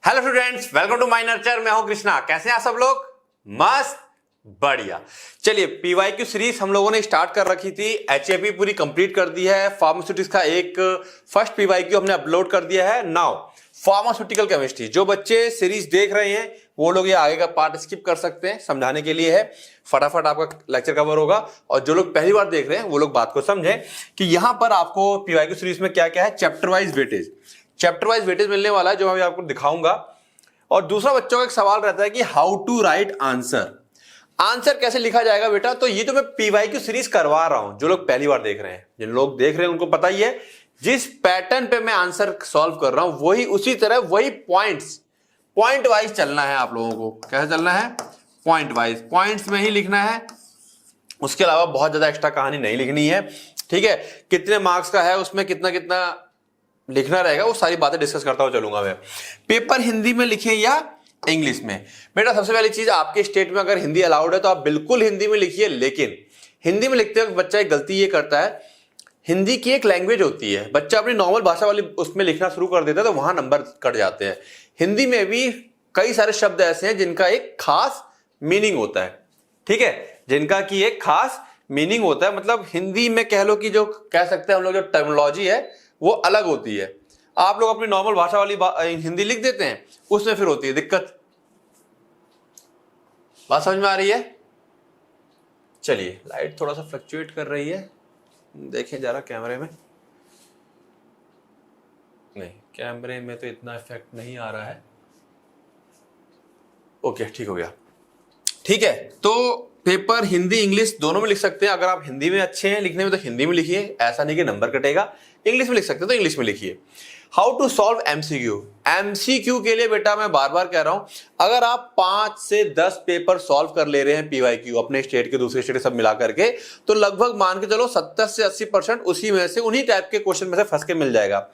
Hello students, welcome to my Nurture. मैं हूं कृष्णा। कैसे हैं आप सब लोग? मस्त, बढ़िया। चलिए, पीवाईक्यू सीरीज हम लोगों ने स्टार्ट कर रखी थी, एचएपी पूरी कंप्लीट कर दी है। फार्मास्यूटिक्स का एक फर्स्ट पीवाईक्यू हमने अपलोड कर दिया है। नाउ फार्मास्यूटिकल केमिस्ट्री, जो बच्चे सीरीज देख रहे हैं वो लोग ये आगे का पार्ट स्किप कर सकते हैं, समझाने के लिए है। फटाफट आपका लेक्चर कवर होगा। और जो लोग पहली बार देख रहे हैं वो लोग बात को समझें कि यहां पर आपको पीवाईक्यू सीरीज में क्या क्या है। चैप्टर वाइज वेटेज मिलने वाला है, जो मैं आपको दिखाऊंगा। और दूसरा, बच्चों का एक सवाल रहता है कि हाउ टू राइट आंसर कैसे लिखा जाएगा बेटा। तो ये तो मैं पीवाईक्यू सीरीज करवा रहा हूं। जो लोग पहली बार देख रहे हैं, जिन लोग देख रहे हैं उनको पता ही है, जिस पैटर्न पे मैं आंसर सॉल्व कर रहा हूं वही उसी तरह वही पॉइंट वाइज चलना है। आप लोगों को कैसे चलना है? पॉइंट वाइज, पॉइंट्स में ही लिखना है। उसके अलावा बहुत ज्यादा एक्स्ट्रा कहानी नहीं लिखनी है। ठीक है, कितने मार्क्स का है, उसमें कितना कितना लिखना रहेगा, वो सारी बातें डिस्कस करता हुआ चलूंगा मैं। पेपर हिंदी में लिखें या इंग्लिश में? बेटा सबसे पहली चीज, आपके स्टेट में अगर हिंदी अलाउड है तो आप बिल्कुल हिंदी में लिखिए। लेकिन हिंदी में लिखते वक्त बच्चा एक गलती ये करता है, हिंदी की एक लैंग्वेज होती है, बच्चा अपनी नॉर्मल भाषा वाली उसमें लिखना शुरू कर देता है तो वहां नंबर कट जाते हैं। हिंदी में भी कई सारे शब्द ऐसे हैं जिनका एक खास मीनिंग होता है। ठीक है, जिनका की एक खास मीनिंग होता है। मतलब हिंदी में कह लो कि जो कह सकते हैं हम लोग, जो टर्मिनोलॉजी है वो अलग होती है। आप लोग अपनी नॉर्मल भाषा वाली हिंदी लिख देते हैं, उसमें फिर होती है दिक्कत। बात समझ में आ रही है? चलिए, लाइट थोड़ा सा फ्लक्चुएट कर रही है, देखें जरा कैमरे में। नहीं, कैमरे में तो इतना इफेक्ट नहीं आ रहा है। ओके, ठीक हो गया। ठीक है, तो पेपर हिंदी इंग्लिश दोनों में लिख सकते हैं। अगर आप हिंदी में अच्छे हैं लिखने में तो हिंदी में लिखिए, ऐसा नहीं कि नंबर कटेगा। इंग्लिश में लिख सकते हैं तो इंग्लिश में लिखिए। हाउ टू सॉल्व एमसीक्यू के लिए बेटा मैं बार बार कह रहा हूं, अगर आप 5 से 10 पेपर सॉल्व कर ले रहे हैं पीवाईक्यू अपने स्टेट के, दूसरे स्टेट के सब मिला करके, तो लगभग मान के चलो 70 से 80% उसी में से, उन्हीं टाइप के क्वेश्चन में से फंस के मिल जाएगा।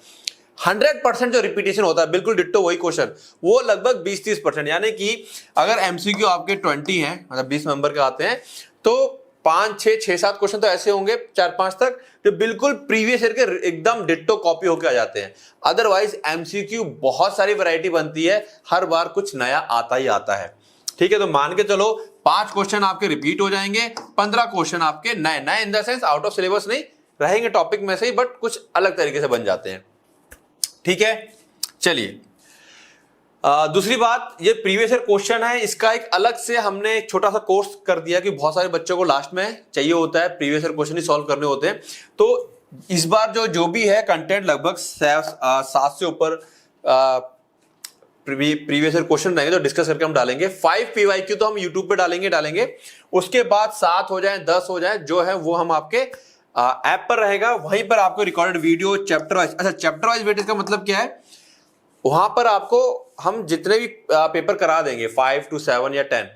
100% जो रिपीटेशन होता है बिल्कुल डिट्टो वही क्वेश्चन, वो लगभग 20-30%। यानी कि अगर एमसीक्यू आपके 20 हैं, मतलब 20 नंबर के आते हैं, तो 5, 6, 6, 7 क्वेश्चन तो ऐसे होंगे 4-5 तक जो बिल्कुल प्रीवियस ईयर के एकदम डिट्टो कॉपी होके आ जाते हैं। अदरवाइज एमसीक्यू बहुत सारी वैरायटी बनती है, हर बार कुछ नया आता ही आता है। ठीक है, तो मान के चलो 5 क्वेश्चन आपके रिपीट हो जाएंगे, 15 क्वेश्चन आपके नए in the sense out of syllabus नहीं रहेंगे, टॉपिक में से ही, बट कुछ अलग तरीके से बन जाते हैं। ठीक है, चलिए दूसरी बात, ये प्रीवियस ईयर क्वेश्चन है, इसका एक अलग से हमने एक छोटा सा कोर्स कर दिया कि बहुत सारे बच्चों को लास्ट में चाहिए होता है, प्रीवियस ईयर क्वेश्चन ही सॉल्व करने होते हैं। तो इस बार जो भी है कंटेंट लगभग 7 से ऊपर प्रीवियस ईयर क्वेश्चन रहेंगे, तो डिस्कस करके हम डालेंगे। 5 पीवाईक्यू तो हम यूट्यूब पे डालेंगे। उसके बाद 7 हो जाए, 10 हो जाए, जो है वो हम आपके ऐप पर रहेगा, वहीं पर आपको रिकॉर्डेड वीडियो चैप्टर वाइज। अच्छा, चैप्टर वाइज वेटेज का मतलब क्या है? वहां पर आपको हम जितने भी पेपर करा देंगे 5 to 7 या 10,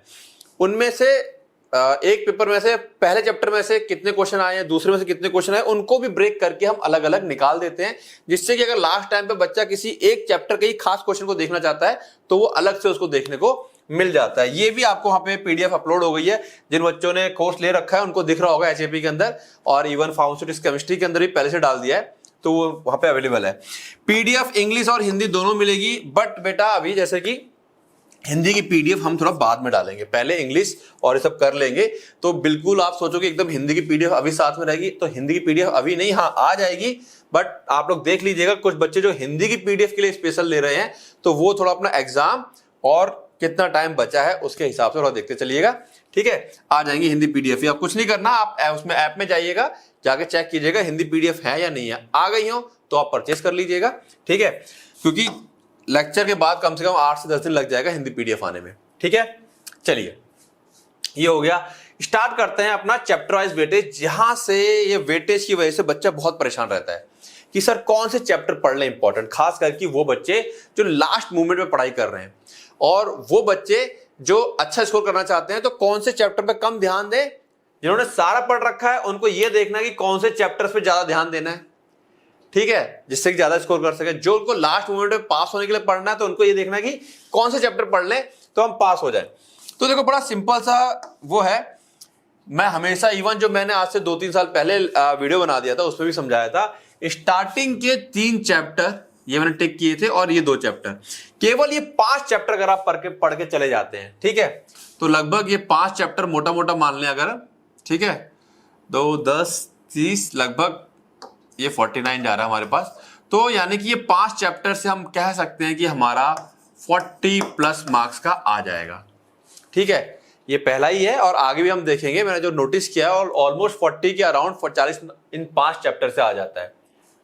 उनमें से एक पेपर में से पहले चैप्टर में से कितने क्वेश्चन आए हैं, दूसरे में से कितने क्वेश्चन आए, उनको भी ब्रेक करके हम अलग अलग निकाल देते हैं, जिससे कि अगर लास्ट टाइम पे बच्चा किसी एक चैप्टर के ही खास क्वेश्चन को देखना चाहता है तो वो अलग से उसको देखने को मिल जाता है। ये भी आपको वहां पे पीडीएफ अपलोड हो गई है। जिन बच्चों ने कोर्स ले रखा है उनको दिख रहा होगा एचएपी के अंदर, और इवन फार्मास्यूटिक्स केमिस्ट्री के अंदर भी पहले से डाल दिया है, तो वो वहां पे अवेलेबल है। पीडीएफ इंग्लिश और हिंदी दोनों मिलेगी। बट बेटा अभी जैसे कि हिंदी की पीडीएफ हम थोड़ा बाद में डालेंगे, पहले इंग्लिश और ये सब कर लेंगे। तो बिल्कुल आप सोचोगे एकदम हिंदी की पीडीएफ अभी साथ में रहेगी, तो हिंदी की पीडीएफ अभी नहीं, हाँ आ जाएगी। बट आप लोग देख लीजिएगा, कुछ बच्चे जो हिंदी की पीडीएफ के लिए स्पेशल ले रहे हैं, तो वो थोड़ा अपना एग्जाम और कितना टाइम बचा है उसके हिसाब से थोड़ा देखते चलिएगा। ठीक है, आ जाएंगी हिंदी पीडीएफ। आप कुछ नहीं करना, आप उसमें ऐप में जाइएगा, जाके चेक कीजिएगा हिंदी पीडीएफ है या नहीं है। आ गई हो तो आप परचेस कर लीजिएगा। ठीक है, क्योंकि लेक्चर के बाद कम से कम 8 से 10 दिन लग जाएगा हिंदी पीडीएफ आने में। ठीक है, चलिए ये हो गया। स्टार्ट करते हैं अपना चैप्टर वाइज वेटेज। यहां से ये वेटेज की वजह से बच्चा बहुत परेशान रहता है कि सर कौन से चैप्टर पढ़ लें इंपॉर्टेंट, खास करके वो बच्चे जो लास्ट मोमेंट में पढ़ाई कर रहे हैं, और वो बच्चे जो अच्छा स्कोर करना चाहते हैं, तो कौन से चैप्टर पे कम ध्यान दें। जिन्होंने सारा पढ़ रखा है उनको ये देखना है कि कौन से चैप्टर्स पे ज्यादा ध्यान देना है। ठीक है, जिससे कि ज्यादा स्कोर कर सके। जो उनको लास्ट मोमेंट में पास होने के लिए पढ़ना है, तो उनको ये देखना है कि कौन से चैप्टर पढ़ लें तो हम पास हो जाए। तो देखो बड़ा सिंपल सा वो है। मैं हमेशा, इवन जो मैंने आज से 2-3 साल पहले वीडियो बना दिया था उसमें भी समझाया था, स्टार्टिंग के 3 चैप्टर ये मैंने टिक किए थे, और ये 2 चैप्टर, केवल ये 5 चैप्टर अगर आप पढ़ के चले जाते हैं, ठीक है, तो लगभग ये 5 चैप्टर मोटा मोटा मान लें अगर, ठीक है, 2 10 30 लगभग ये 49 जा रहा है हमारे पास। तो यानी कि ये 5 चैप्टर से हम कह सकते हैं कि हमारा 40+ मार्क्स का आ जाएगा, ठीक है। ये पहला ही है और आगे भी हम देखेंगे, मैंने जो नोटिस किया है, और ऑलमोस्ट 40 के अराउंड 40 इन 5 चैप्टर से आ जाता है,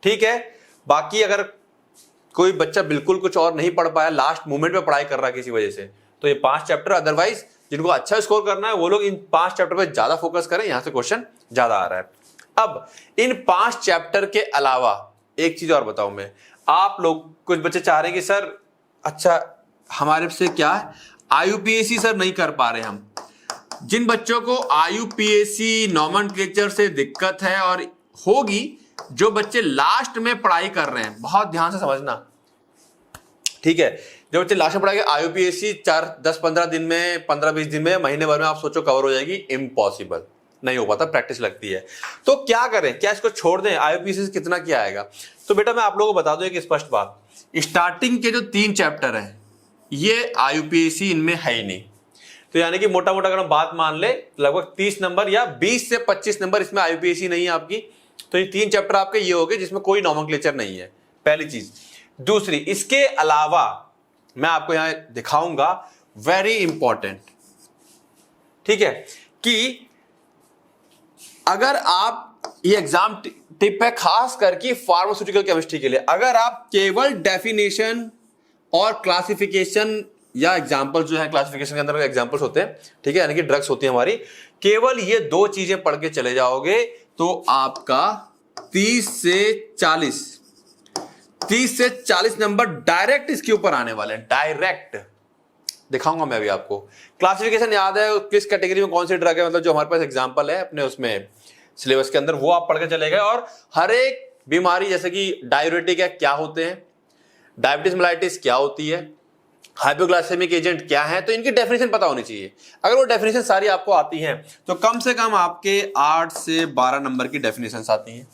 ठीक है। बाकी अगर कोई बच्चा बिल्कुल कुछ और नहीं पढ़ पाया, लास्ट मोमेंट में पढ़ाई कर रहा है किसी वजह से, तो ये 5 चैप्टर, अदरवाइज जिनको अच्छा स्कोर करना है वो लोग इन 5 चैप्टर पे ज्यादा फोकस करें, यहां से क्वेश्चन ज्यादा आ रहा है। अब इन 5 चैप्टर के अलावा एक चीज और बताऊं मैं, आप लोग कुछ बच्चे चाह रहे हैं कि सर अच्छा हमारे से क्या है IUPAC सर नहीं कर पा रहे हम। जिन बच्चों को IUPAC नॉमेनक्लेचर से दिक्कत है और होगी, जो बच्चे लास्ट में पढ़ाई कर रहे हैं, बहुत ध्यान से समझना, ठीक है, जो बच्चे लास्ट में पढ़ाई IUPAC 10-15 दिन में, 15-20 दिन में, महीने भर में आप सोचो कवर हो जाएगी, इम्पॉसिबल, नहीं हो पाता, प्रैक्टिस लगती है। तो क्या करें, क्या इसको छोड़ दें, IUPAC से कितना क्या आएगा? तो बेटा मैं आप लोगों को बता दूं एक स्पष्ट बात, स्टार्टिंग के जो 3 चैप्टर हैं ये IUPAC इनमें है ही नहीं। तो यानी कि मोटा मोटा अगर हम बात मान ले, लगभग 30 नंबर या 20 से 25 नंबर इसमें IUPAC नहीं है आपकी। तो ये 3 चैप्टर आपके ये हो गए जिसमें कोई नॉमेनक्लेचर नहीं है, पहली चीज। दूसरी, इसके अलावा मैं आपको यहां दिखाऊंगा, वेरी इंपॉर्टेंट, ठीक है, कि अगर आप ये एग्जाम टिप है खास करके फार्मास्यूटिकल केमिस्ट्री के लिए, अगर आप केवल डेफिनेशन और क्लासिफिकेशन या एग्जाम्पल जो है, क्लासिफिकेशन के अंदर एग्जाम्पल्स होते हैं, ठीक है, यानी कि ड्रग्स होती है हमारी, केवल ये 2 चीजें पढ़ के चले जाओगे तो आपका 30 से 40 नंबर डायरेक्ट इसके ऊपर आने वाले हैं, डायरेक्ट दिखाऊंगा मैं अभी आपको। क्लासिफिकेशन याद है, किस कैटेगरी में कौन सी ड्रग है, मतलब जो हमारे पास एग्जाम्पल है अपने उसमें सिलेबस के अंदर, वो आप पढ़ के चले गए। और हर एक बीमारी जैसे कि डाययूरेटिक है क्या होते हैं, डायबिटीज मेलाइटिस क्या होती है, हाइपोग्लाइसेमिक एजेंट क्या है, तो इनकी डेफिनेशन पता होनी चाहिए। अगर वो डेफिनेशन सारी आपको आती हैं तो कम से कम आपके 8 से 12 नंबर की डेफिनेशन आती हैं।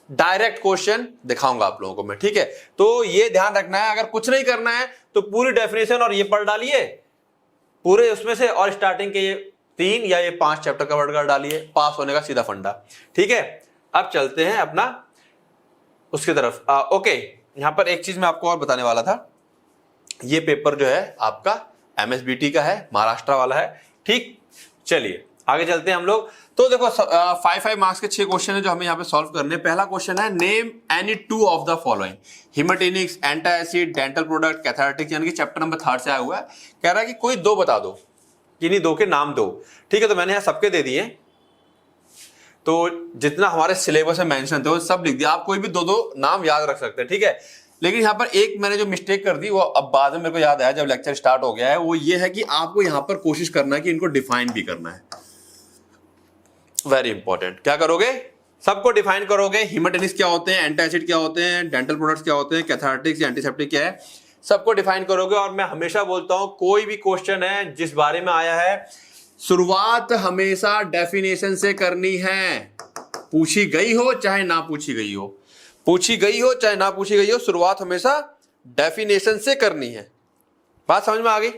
डायरेक्ट क्वेश्चन दिखाऊंगा आप लोगों को मैं, ठीक है। तो ये ध्यान रखना है, अगर कुछ नहीं करना है तो पूरी डेफिनेशन और ये पढ़ डालिए पूरे उसमें से, और स्टार्टिंग के ये 3 या ये 5 चैप्टर कवर कर डालिए, पास होने का सीधा फंडा, ठीक है। अब चलते हैं अपना उसकी तरफ। ओके, यहां पर एक चीज मैं आपको और बताने वाला था, ये पेपर जो है आपका MSBT का है, महाराष्ट्र वाला है, ठीक। चलिए आगे चलते हैं हम लोग। तो देखो 5 मार्क्स के 6 क्वेश्चन है जो हमें यहाँ पे सॉल्व करने हैं। पहला क्वेश्चन है, name any 2 of the following, haematinics, antacid, dental product, cathartics, यानी कि चैप्टर नंबर 3 से आया हुआ है। कह रहा है कि कोई 2 बता दो, किन्हीं 2 के नाम दो, ठीक है। तो मैंने यहाँ सबके दे दिए, तो जितना हमारे सिलेबस में मेंशन थे वो सब लिख दिया। आप कोई भी 2-2 नाम याद रख सकते हैं, ठीक है। लेकिन यहाँ पर एक मैंने जो मिस्टेक कर दी वो अब बाद में मेरे को याद आया जब लेक्चर स्टार्ट हो गया है, वो ये है कि आपको यहाँ पर कोशिश करना है कि इनको डिफाइन भी करना है। वेरी इंपॉर्टेंट, क्या करोगे, सबको डिफाइन करोगे। हिमेटेनिक्स क्या होते हैं, एंटासिड क्या होते हैं, डेंटल प्रोडक्ट्स क्या होते हैं, कैथारेटिक्स या एंटीसेप्टिक क्या है, सबको डिफाइन करोगे। और मैं हमेशा बोलता हूं कोई भी क्वेश्चन है जिस बारे में आया है, शुरुआत हमेशा डेफिनेशन से करनी है, पूछी गई हो चाहे ना पूछी गई हो, पूछी गई हो चाहे ना पूछी गई हो, शुरुआत हमेशा डेफिनेशन से करनी है। बात समझ में आ गई,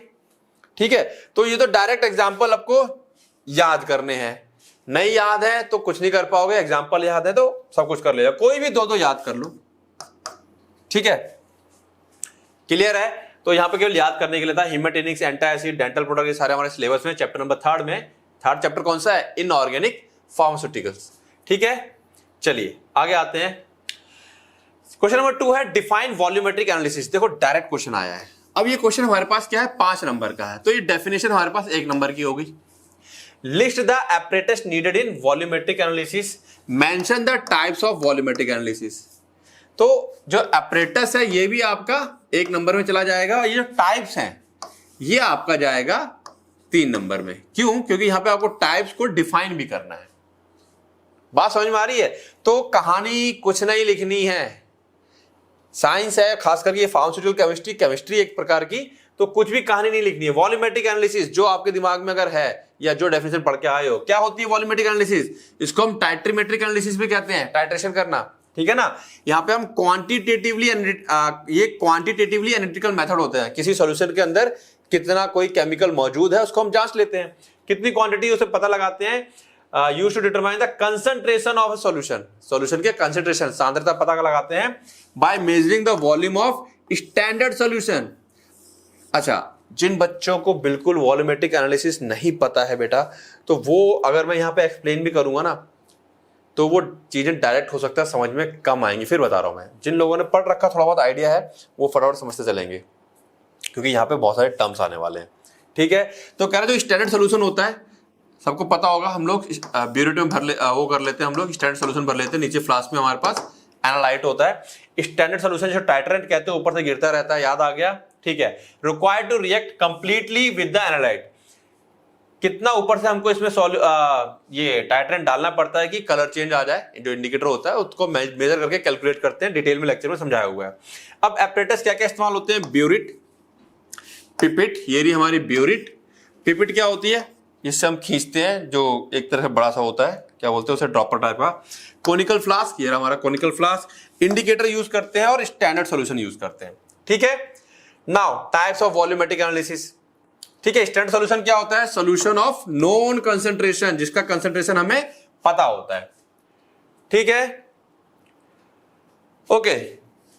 ठीक है। तो ये तो डायरेक्ट एग्जांपल आपको याद करने हैं, नहीं याद है तो कुछ नहीं कर पाओगे, एग्जांपल याद है तो सब कुछ कर लेगा। कोई भी 2-2 याद कर लो, ठीक है, क्लियर है। तो यहां पे केवल याद करने के लिए था, हिमेटेनिक्स, एंटासिड, डेंटल प्रोडक्ट, ये सारे हमारे सिलेबस में चैप्टर नंबर 3 में, 3rd चैप्टर कौन सा है, इनऑर्गेनिक फार्मास्यूटिकल्स, ठीक है। चलिए आगे आते हैं। क्वेश्चन नंबर 2 है, डिफाइन वॉल्यूमेट्रिक एनालिसिस। देखो डायरेक्ट क्वेश्चन आया है। अब ये क्वेश्चन हमारे पास क्या है, 5 नंबर का है, तो ये डेफिनेशन हमारे पास 1 नंबर की हो गई। List the apparatus needed in volumetric analysis, mention the types of volumetric analysis। तो जो apparatus है ये भी आपका 1 नंबर में चला जाएगा, ये जो टाइप्स हैं ये आपका जाएगा 3 नंबर में। क्यों? क्योंकि यहां पे आपको टाइप्स को डिफाइन भी करना है। बात समझ में आ रही है। तो कहानी कुछ नहीं लिखनी है, साइंस है, खास करके ये फार्मास्यूटिकल केमिस्ट्री, केमिस्ट्री एक प्रकार की, तो कुछ भी कहानी नहीं लिखनी है। वॉल्यूमेट्रिक एनालिसिस जो आपके दिमाग में अगर है या जो डेफिनेशन पढ़ के आए हो, क्या होती है वॉल्यूमेट्रिक एनालिसिस, इसको हम टाइट्रीमेट्रिक एनालिसिस भी कहते हैं, टाइट्रेशन करना, ठीक है ना। यहाँ पे हम क्वांटिटेटिवली ये क्वांटिटेटिवली एनालिटिकल मेथड होते हैं, किसी सॉल्यूशन के अंदर कितना कोई केमिकल मौजूद है उसको हम जांच लेते हैं, कितनी क्वांटिटी उसे पता लगाते हैं। Used to determine the concentration of a solution, solution के कंसंट्रेशन सांद्रता पता लगाते हैं by measuring the volume of standard solution. अच्छा, जिन बच्चों को बिल्कुल वॉल्यूमेट्रिक एनालिसिस नहीं पता है बेटा, तो वो अगर मैं यहाँ पे एक्सप्लेन भी करूंगा ना तो वो चीजें डायरेक्ट हो सकता है समझ में कम आएंगी। फिर बता रहा हूं मैं, जिन लोगों ने पढ़ रखा थोड़ा बहुत आइडिया है वो फटाफट समझते चलेंगे, क्योंकि यहाँ पे बहुत सारे टर्म्स आने वाले हैं। ठीक है, तो कह रहे जो स्टैंडर्ड सोल्यूशन होता है सबको पता होगा, हम लोग ब्यूरेट में वो कर लेते हैं, हम लोग स्टैंडर्ड सोल्यूशन भर लेते हैं। नीचे फ्लास्क में हमारे पास एनालाइट होता है। स्टैंडर्ड सोल्यूशन जो टाइट्रेंट कहते हैं ऊपर से गिरता रहता है, याद आ गया। ठीक है, required to react completely with the analyte, कितना ऊपर से हमको इसमें ये टाइट्रेंट डालना पड़ता है कि कलर चेंज आ जाए, जो इंडिकेटर होता है उसको मेजर करके कैलकुलेट करते हैं, डिटेल में लेक्चर में समझाया हुआ है। अब एपरेटस क्या क्या इस्तेमाल होते हैं, ब्यूरिट, पिपिट, ये रही हमारी ब्यूरिट। पिपिट क्या होती है, जिससे हम खींचते हैं, जो एक तरह से बड़ा सा होता है, क्या बोलते हैं उसे, ड्रॉपर टाइप का। कोनिकल फ्लास्क, ये रहा हमारा कोनिकल फ्लास्क। इंडिकेटर यूज करते हैं और स्टैंडर्ड सॉल्यूशन यूज करते हैं। ठीक है, now types of volumetric analysis. ठीक है, स्टैंडर्ड सॉल्यूशन क्या होता है, सॉल्यूशन ऑफ नोन कंसंट्रेशन, जिसका कंसंट्रेशन हमें पता होता है। ठीक है, okay.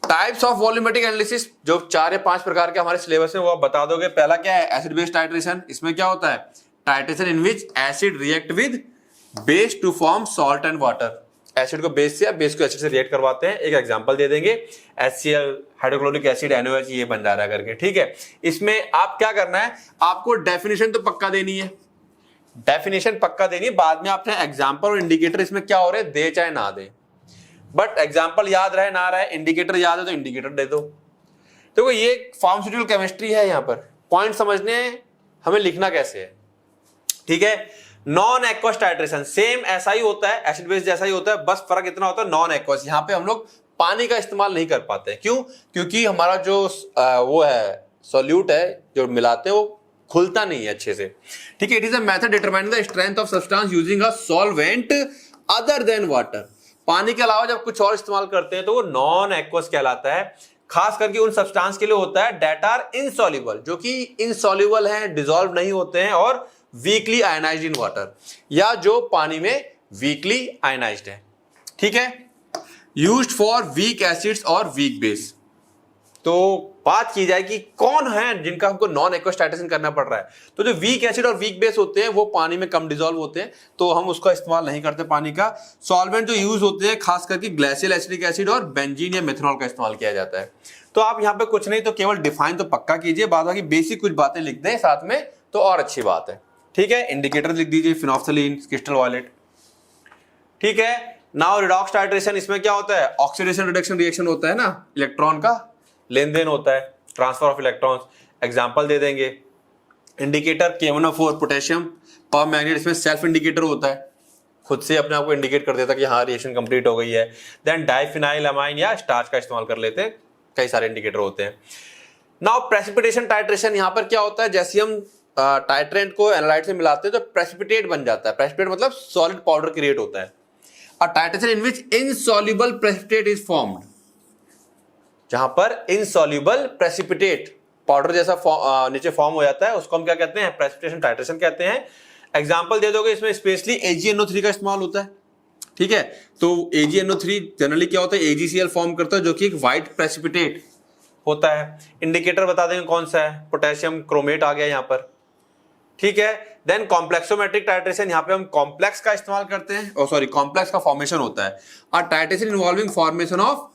Types of volumetric analysis, जो 4 या 5 प्रकार के हमारे सिलेबस में, वो आप बता दोगे। पहला क्या है, एसिड बेस टाइट्रेशन। इसमें क्या होता है, titration in which acid react with base to form salt and water. Acid को बेस से या बेस को एसिड से रिएक्ट करवाते हैं। एक एग्जांपल दे देंगे, HCl, हाइड्रोक्लोरिक एसिड, NaOH, ये बन जा रहा है करके। ठीक है, इसमें आप क्या करना है, आपको डेफिनेशन तो पक्का देनी है, डेफिनेशन पक्का देनी है, बाद में आपने एग्जांपल और इंडिकेटर इसमें क्या हो रहे हैं, दे चाहे ना दे, बट एग्जांपल याद रहे ना रहे, इंडिकेटर याद है तो इंडिकेटर दे दो। देखो ये फार्मास्यूटिकल केमिस्ट्री है, यहाँ पर पॉइंट समझने हमें लिखना कैसे है। ठीक है, नॉन एक्वस टाइट्रेशन, सेम ऐसा ही होता है, एसिड बेस जैसा ही होता है, बस फर्क इतना होता है नॉन एक्वस। यहाँ पे हम लोग पानी का इस्तेमाल नहीं कर पाते। क्यों, क्योंकि हमारा जो वो है सॉल्यूट है जो मिलाते हैं वो खुलता नहीं है अच्छे से। ठीक है, it is a method determining the strength of substance using a solvent other than water. पानी के अलावा जब कुछ और इस्तेमाल करते हैं तो वो नॉन एक्वस कहलाता है। खास करके उन सब्सटेंस के लिए होता है दैट आर इनसॉल्युबल, जो कि इनसॉल्युबल है, डिसॉल्व नहीं होते हैं, और वीकली आयनाइज्ड इन वाटर, या जो पानी में वीकली आयनाइज्ड है। ठीक है, यूज्ड फॉर वीक एसिड्स और वीक बेस। तो बात की जाए कि कौन है जिनका हमको नॉन एक्वस टाइट्रेशन करना पड़ रहा है, तो जो वीक एसिड और वीक बेस होते हैं वो पानी में कम डिसॉल्व होते हैं, तो हम उसका इस्तेमाल नहीं करते पानी का। सॉल्वेंट जो यूज होते हैं खास करके ग्लाइसियल एसिटिक एसिड और बेंजीन या मेथनॉल का इस्तेमाल किया जाता है। तो आप यहाँ पे कुछ नहीं तो केवल डिफाइन तो पक्का कीजिए, बाद बाकी बेसिक कुछ बातें लिख दें साथ में तो और अच्छी बात है। ठीक है, इंडिकेटर लिख दीजिए, फिनोल्फथलीन, क्रिस्टल वायलेट। ठीक है, नाउ रिडॉक्स टाइट्रेशन, इसमें क्या होता है, ऑक्सीडेशन रिडक्शन रिएक्शन होता है ना, इलेक्ट्रॉन का लेन देन होता है, ट्रांसफर ऑफ इलेक्ट्रॉन्स। एग्जांपल दे देंगे, इंडिकेटर K1O4 पोटेशियम पर मैग्नेट, इसमें सेल्फ इंडिकेटर होता है, खुद से अपने आप को इंडिकेट कर देता है कि हाँ रिएक्शन कंप्लीट हो गई है। देन डाइफिनाइल अमाइन या स्टार्च का इस्तेमाल कर लेते हैं, कई सारे इंडिकेटर होते हैं। नाउ प्रेसिपिटेशन टाइट्रेशन, यहाँ पर क्या होता है, जैसे हम टाइट्रेंट को एनालाइट से मिलाते हैं तो प्रेसिपिटेट बन जाता है। प्रेसिपिटेट मतलब सॉलिड पाउडर क्रिएट होता है। A titration in which insoluble precipitate is formed, जहां पर इनसॉल्युबल प्रेसिपिटेट पाउडर जैसा नीचे फॉर्म हो जाता है, उसको हम क्या कहते हैं, प्रेसिपिटेशन टाइट्रेशन कहते हैं। एग्जांपल दे दोगे, इसमें स्पेशली AgNO3 का इस्तेमाल होता है। ठीक है, तो AgNO3 जनरली क्या होता है, AgCl फॉर्म करता है, जो कि एक व्हाइट प्रेसिपिटेट होता है। इंडिकेटर बता देंगे कौन सा है, पोटेशियम क्रोमेट आ गया यहाँ पर। ठीक है, देन कॉम्प्लेक्सोमेट्रिक टाइट्रेशन, यहाँ पे हम कॉम्प्लेक्स का इस्तेमाल करते हैं, सॉरी कॉम्प्लेक्स का फॉर्मेशन होता है। और titration involving formation of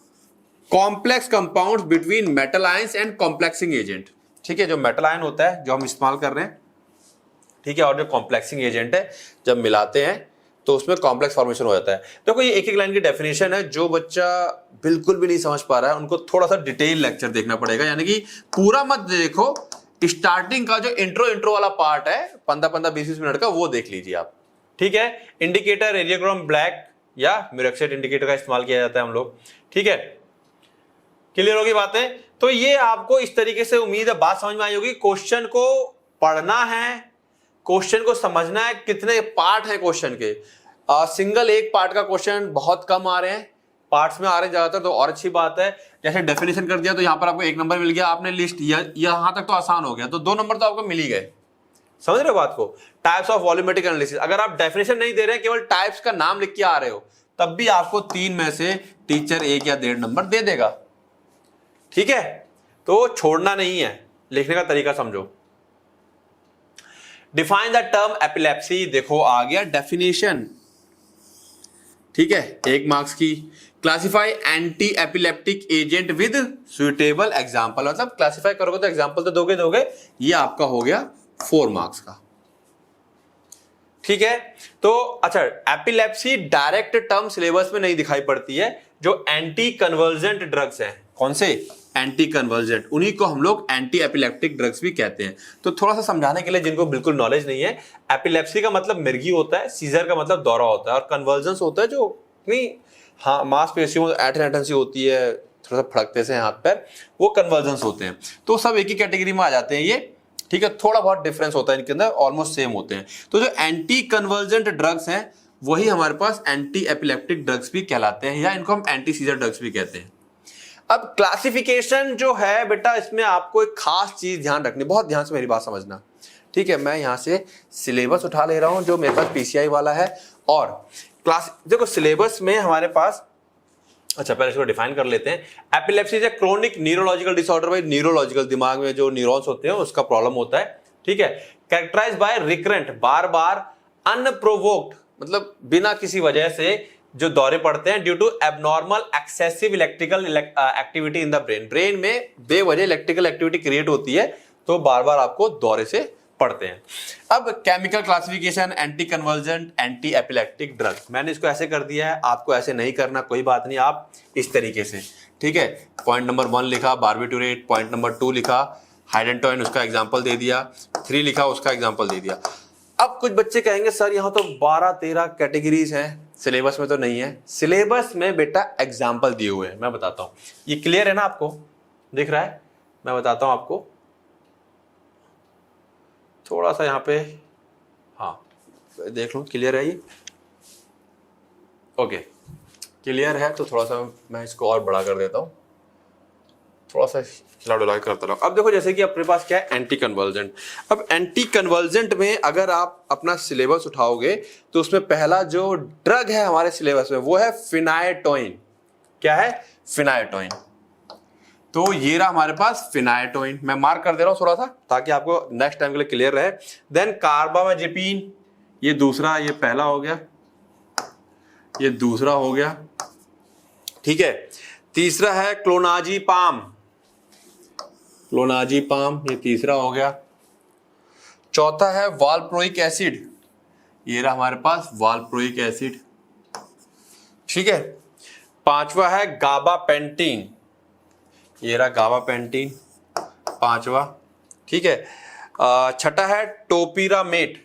complex compounds between metal ions and complexing agent. ठीक है, जो मेटल आयन होता है जो हम इस्तेमाल कर रहे हैं, ठीक है, और जो कॉम्प्लेक्सिंग एजेंट है जब मिलाते हैं तो उसमें कॉम्प्लेक्स फॉर्मेशन हो जाता है। देखो ये एक एक लाइन की डेफिनेशन है, जो बच्चा बिल्कुल भी नहीं समझ पा रहा है उनको थोड़ा सा डिटेल लेक्चर देखना पड़ेगा, यानी कि पूरा मत देखो, स्टार्टिंग का जो इंट्रो वाला पार्ट है 15-20 मिनट का, वो देख लीजिए आप। ठीक है, इंडिकेटर रेडियोग्राम ब्लैक या मिरॉक्साइड इंडिकेटर का इस्तेमाल किया जाता है हम लोग। ठीक है, क्लियर होगी बातें। तो ये आपको इस तरीके से उम्मीद है बात समझ में आई होगी। क्वेश्चन को पढ़ना है, क्वेश्चन को समझना है, कितने पार्ट है क्वेश्चन के। सिंगल एक पार्ट का क्वेश्चन बहुत कम आ रहे हैं, पार्ट्स में आ रहे हैं ज्यादातर तो और अच्छी बात है। जैसे डेफिनेशन कर दिया तो यहाँ पर आपको 1 नंबर मिल गया, आपने लिस्ट यहां तक तो आसान हो गया, तो 2 नंबर तो आपको मिल ही गए। समझ रहे हो बात को? टाइप्स ऑफ वॉल्यूमेट्रिक एनालिसिस, अगर आप डेफिनेशन नहीं दे रहे हैं, केवल टाइप्स का नाम लिख के आ रहे हो, तब भी आपको 3 में से टीचर 1 या 1.5 नंबर दे देगा। ठीक है, तो छोड़ना नहीं है, लिखने का तरीका समझो। डिफाइन द टर्म एपिलेप्सी, देखो आ गया डेफिनेशन। ठीक है, 1 मार्क्स की। Classify anti epileptic agent with suitable example, मतलब क्लासिफाई करोगे तो एग्जाम्पल तो दोगे, ये आपका हो गया 4 मार्क्स का। ठीक है, तो अच्छा, एपिलेप्सी डायरेक्ट टर्म सिलेबस में नहीं दिखाई पड़ती है। जो एंटी कन्वर्जेंट ड्रग्स हैं, कौन से? एंटी कन्वर्जेंट, उन्हीं को हम लोग एंटी एपिलेप्टिक ड्रग्स भी कहते हैं। तो थोड़ा सा समझाने के लिए जिनको बिल्कुल नॉलेज नहीं है, एपिलेप्सी का मतलब मिर्गी होता है, सीजर का मतलब दौरा होता है, और कन्वर्जेंस होता है जो नहीं, हाँ, मांसपेशियों में एटेंसी होती है, थोड़ा सा फड़कते से हाथ पैर, वो कन्वर्जेंस होते हैं। तो सब एक ही कैटेगरी में आ जाते हैं ये। ठीक है, थोड़ा बहुत डिफरेंस होता है इनके अंदर, ऑलमोस्ट सेम होते हैं। तो जो एंटी कन्वर्जेंट ड्रग्स हैं वही हमारे पास एंटी एपिलेप्टिक ड्रग्स भी कहलाते हैं, या इनको हम एंटी सीजर ड्रग्स भी कहते हैं। अब क्लासिफिकेशन जो है बेटा, इसमें आपको एक खास चीज ध्यान रखनी, बहुत ध्यान से मेरी बात समझना। ठीक है, मैं यहां से सिलेबस उठा ले रहा हूं जो मेरे पास पीसीआई वाला है, और क्लास देखो सिलेबस में हमारे पास, अच्छा पहले इसको डिफाइन कर लेते हैं। Epilepsy is chronic neurological disorder, भाई न्यूरोलॉजिकल, दिमाग में जो न्यूरॉन्स होते हैं उसका प्रॉब्लम होता है। ठीक है, कैरेक्टराइज्ड बाय रिकरेंट, बार बार, अनप्रोवोक्ड, मतलब बिना किसी वजह से जो दौरे पड़ते हैं, due to abnormal excessive electrical activity in the brain, brain में बेवजह इलेक्ट्रिकल एक्टिविटी क्रिएट होती है, तो बार बार आपको दौरे से पड़ते हैं। अब chemical classification, anti convergent, anti epileptic drug, मैंने इसको ऐसे कर दिया है, आपको ऐसे नहीं करना, कोई बात नहीं, आप इस तरीके से। ठीक है, पॉइंट नंबर 1 लिखा बार्बिटूरेट, पॉइंट नंबर 2 लिखा हाइडेंटोइन, उसका एग्जांपल दे दिया, 3 लिखा, उसका एग्जांपल दे दिया। अब कुछ बच्चे कहेंगे सर यहाँ तो 12-13 कैटेगरीज हैं, सिलेबस में तो नहीं है। सिलेबस में बेटा एग्जाम्पल दिए हुए हैं, मैं बताता हूं। ये क्लियर है ना, आपको दिख रहा है? मैं बताता हूं आपको, थोड़ा सा यहाँ पे, हाँ देख लो, क्लियर है ये? ओके, क्लियर है, तो थोड़ा सा मैं इसको और बड़ा कर देता हूं, थोड़ा सा हिला डुला करता रहो। अब देखो, जैसे कि अपने पास क्या है, एंटी कन्वर्जेंट। अब एंटी कन्वर्जेंट में अगर आप अपना सिलेबस उठाओगे तो उसमें पहला जो ड्रग है हमारे सिलेबस में वो है फिनाइटोइन। क्या है? फिनाइटोइन। तो ये रहा हमारे पास फिनाइटोइन, मैं मार्क कर दे रहा हूं थोड़ा सा ताकि आपको नेक्स्ट टाइम के लिए क्लियर रहे। देन कार्बामेजेपिन, ये दूसरा, ये पहला हो गया, ये दूसरा हो गया। ठीक है, तीसरा है क्लोनाजीपाम, क्लोनाजीपाम, ये तीसरा हो गया। चौथा है वाल्प्रोइक एसिड, ये रहा हमारे पास वाल्प्रोइक एसिड। ठीक है, पांचवा है गाबापेंटीन, ये रहा गाबापेंटीन, पांचवा। ठीक है, छठा है टोपिरामेट,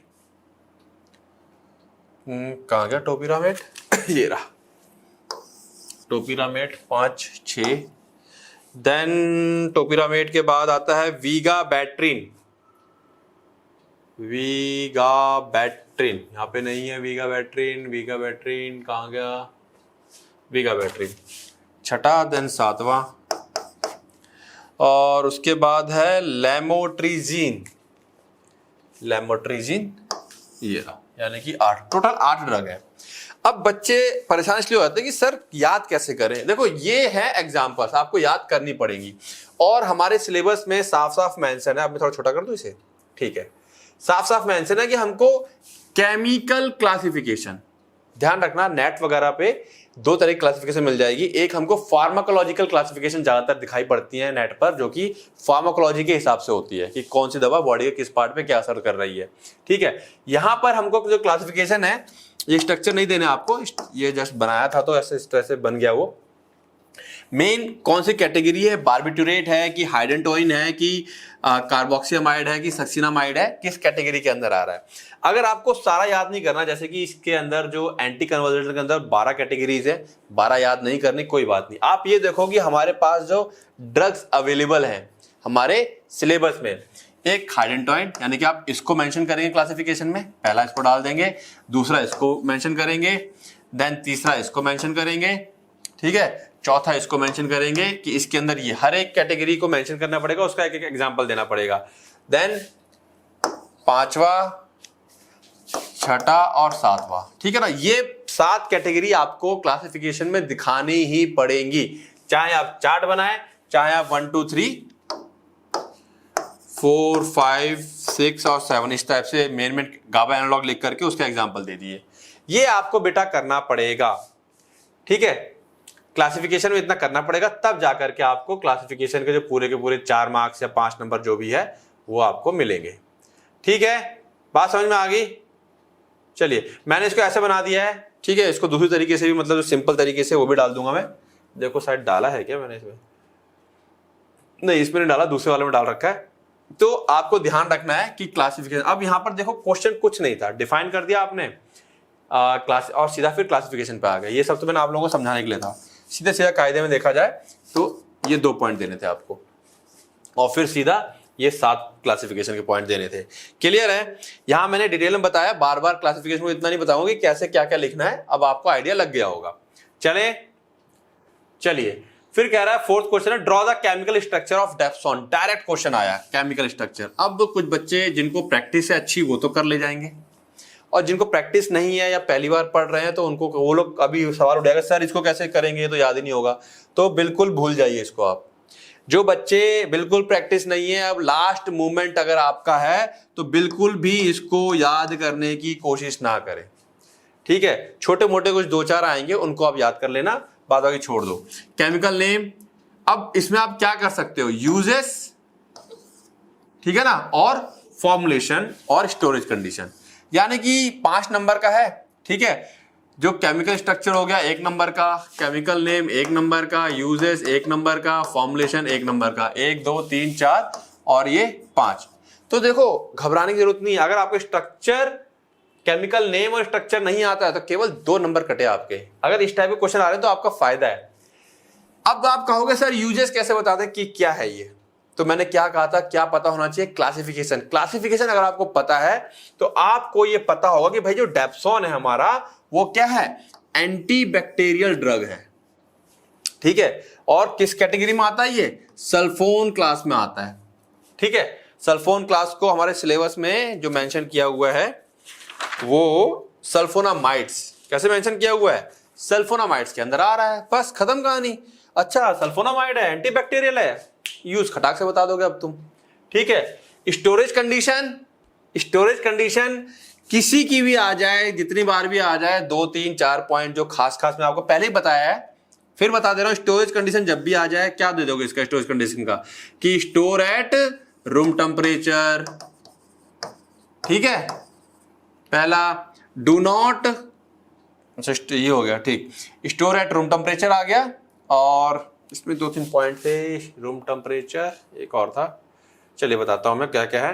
कहाँ गया टोपिरामेट? ये रहा टोपिरामेट, 5, 6। देन टोपिरामेट के बाद आता है वीगाबैट्रिन, वीगाबैट्रिन यहाँ पे नहीं है, वीगाबैट्रिन, वीगाबैट्रिन कहाँ गया? वीगाबैट्रिन छठा, देन 7वां, और उसके बाद है लेमोट्रिजीन, लेमोट्रिजीन, ये रहा, यानी कि 8, टोटल 8 ड्रग है। अब बच्चे परेशान इसलिए हो जाते हैं कि सर याद कैसे करें। देखो ये है एग्जाम्पल्स, आपको याद करनी पड़ेगी, और हमारे सिलेबस में साफ साफ मेंशन है। अब मैं थोड़ा छोटा कर दूं इसे, ठीक है, साफ साफ मेंशन है कि हमको केमिकल क्लासिफिकेशन, ध्यान रखना नेट वगैरह पे 2 तरह की क्लासिफिकेशन मिल जाएगी। एक हमको फार्माकोलॉजिकल क्लासिफिकेशन ज्यादातर दिखाई पड़ती है नेट पर, जो कि फार्माकोलॉजी के हिसाब से होती है कि कौन सी दवा बॉडी के किस पार्ट पे क्या असर कर रही है। ठीक है, यहां पर हमको जो क्लासिफिकेशन है, ये स्ट्रक्चर नहीं देने आपको, ये जस्ट बनाया था तो ऐसे इस तरह से बन गया। वो मेन कौन सी कैटेगरी है, बार्बिटूरेट है कि हाइडेंटोइन है कि कार्बोक्सिलामाइड है कि सक्सिनामाइड है, किस कैटेगरी के अंदर आ रहा है। अगर आपको सारा याद नहीं करना, जैसे कि इसके अंदर जो एंटी कन्वर्जेंट के अंदर 12 कैटेगरीज है, 12 याद नहीं करनी, कोई बात नहीं। आप ये देखो कि हमारे पास जो ड्रग्स अवेलेबल हैं हमारे सिलेबस में, एक हाइडेंटोइन, यानी कि आप इसको मेंशन करेंगे क्लासिफिकेशन में, पहला इसको डाल देंगे, दूसरा इसको मेंशन करेंगे, देन तीसरा इसको मेंशन करेंगे, ठीक है। चौथा इसको मेंशन करेंगे कि इसके अंदर ये हर एक कैटेगरी को मेंशन करना पड़ेगा, उसका एक एक एग्जांपल देना पड़ेगा। देन पांचवा, छठा और सातवां, ठीक है ना। ये 7 कैटेगरी आपको क्लासिफिकेशन में दिखानी ही पड़ेंगी, चाहे आप चार्ट बनाए, चाहे आप 1 2 3 4 5 6 और 7 इस टाइप से मेन गाबा एनालॉग लिख करके उसका एग्जांपल दे दिए। ये आपको बेटा करना पड़ेगा, ठीक है। क्लासिफिकेशन में इतना करना पड़ेगा, तब जाकर के आपको क्लासिफिकेशन के जो पूरे के पूरे 4 मार्क्स या 5 नंबर जो भी है वो आपको मिलेंगे, ठीक है। बात समझ में आ गई? चलिए मैंने इसको ऐसे बना दिया है, ठीक है। इसको दूसरी तरीके से भी, मतलब जो सिंपल तरीके से, वो भी डाल दूंगा मैं। देखो शायद डाला है क्या मैंने इसमें? नहीं, इसमें नहीं डाला, दूसरे वाले में डाल रखा है। तो आपको ध्यान रखना है कि क्लासिफिकेशन, अब यहां पर देखो क्वेश्चन कुछ नहीं था, डिफाइन कर दिया आपने क्लास और सीधा फिर क्लासिफिकेशन पे आ गए। ये सब तो मैंने आप लोगों को समझाने के लिए था। सीधे सीधा कायदे में देखा जाए तो ये 2 पॉइंट देने थे आपको, और फिर सीधा ये 7 क्लासिफिकेशन के पॉइंट देने थे। क्लियर है? यहां मैंने डिटेल में बताया, बार बार क्लासिफिकेशन को इतना नहीं बताऊंगी कैसे क्या क्या लिखना है, अब आपको आइडिया लग गया होगा। चलिए फिर कह रहा है 4th क्वेश्चन है, draw the chemical structure of डेप्सॉन। Direct question आया केमिकल स्ट्रक्चर। अब कुछ बच्चे जिनको प्रैक्टिस है अच्छी, वो तो कर ले जाएंगे, और जिनको प्रैक्टिस नहीं है या पहली बार पढ़ रहे हैं तो उनको, वो लोग अभी सवाल उठाएगा, सर इसको कैसे करेंगे, ये तो याद ही नहीं होगा। तो बिल्कुल भूल जाइए इसको आप। जो बच्चे बिल्कुल प्रैक्टिस नहीं है, अब लास्ट मोमेंट अगर आपका है तो बिल्कुल भी इसको याद करने की कोशिश ना करें, ठीक है। छोटे मोटे कुछ 2-4 आएंगे, उनको आप याद कर लेना, बाद बाकी छोड़ दो। केमिकल नेम, अब इसमें आप क्या कर सकते हो, यूजेस, ठीक है ना, और फॉर्मुलेशन और स्टोरेज कंडीशन, यानी कि 5 नंबर का है, ठीक है। जो केमिकल स्ट्रक्चर हो गया 1 नंबर का, केमिकल नेम 1 नंबर का, यूजेस 1 नंबर का, फॉर्मुलेशन 1 नंबर का, 1 2 3 4 और ये 5। तो देखो घबराने की जरूरत नहीं है। अगर आपको स्ट्रक्चर, केमिकल नेम और स्ट्रक्चर नहीं आता है तो केवल 2 नंबर कटे आपके। अगर इस टाइप के क्वेश्चन आ रहे हैं तो आपका फायदा है। अब आप कहोगे सर यूजेस कैसे बता दें कि क्या है ये, तो मैंने क्या कहा था, क्या पता होना चाहिए, क्लासिफिकेशन। क्लासिफिकेशन अगर आपको पता है तो आपको ये पता होगा कि भाई जो डेप्सॉन है हमारा, वो क्या है, एंटीबैक्टीरियल ड्रग है, ठीक है। और किस कैटेगरी में आता है ये, सल्फोन क्लास में आता है, ठीक है। सल्फोन क्लास को हमारे सिलेबस में जो मेंशन किया हुआ है वो सल्फोनामाइड्स, कैसे मेंशन किया हुआ है, सल्फोनामाइड्स के अंदर आ रहा है, बस खत्म कहानी। अच्छा सल्फोनामाइड है, एंटीबैक्टीरियल है, यूज खटाक से बता दोगे अब तुम, ठीक है। स्टोरेज कंडीशन, स्टोरेज कंडीशन किसी की भी आ जाए, जितनी बार भी आ जाए, 2 3 4 पॉइंट जो खास खास मैं आपको पहले ही बताया है, फिर बता दे रहा हूं। स्टोरेज कंडीशन जब भी आ जाए, क्या दे दोगे इसका स्टोरेज कंडीशन का, कि स्टोर एट रूम टेम्परेचर, ठीक है। पहला डू नॉट, अच्छा ये हो गया, ठीक, स्टोर एट रूम टेम्परेचर आ गया, और इसमें 2-3 पॉइंट थे, रूम टेम्परेचर, एक और था, चलिए बताता हूं मैं क्या क्या है।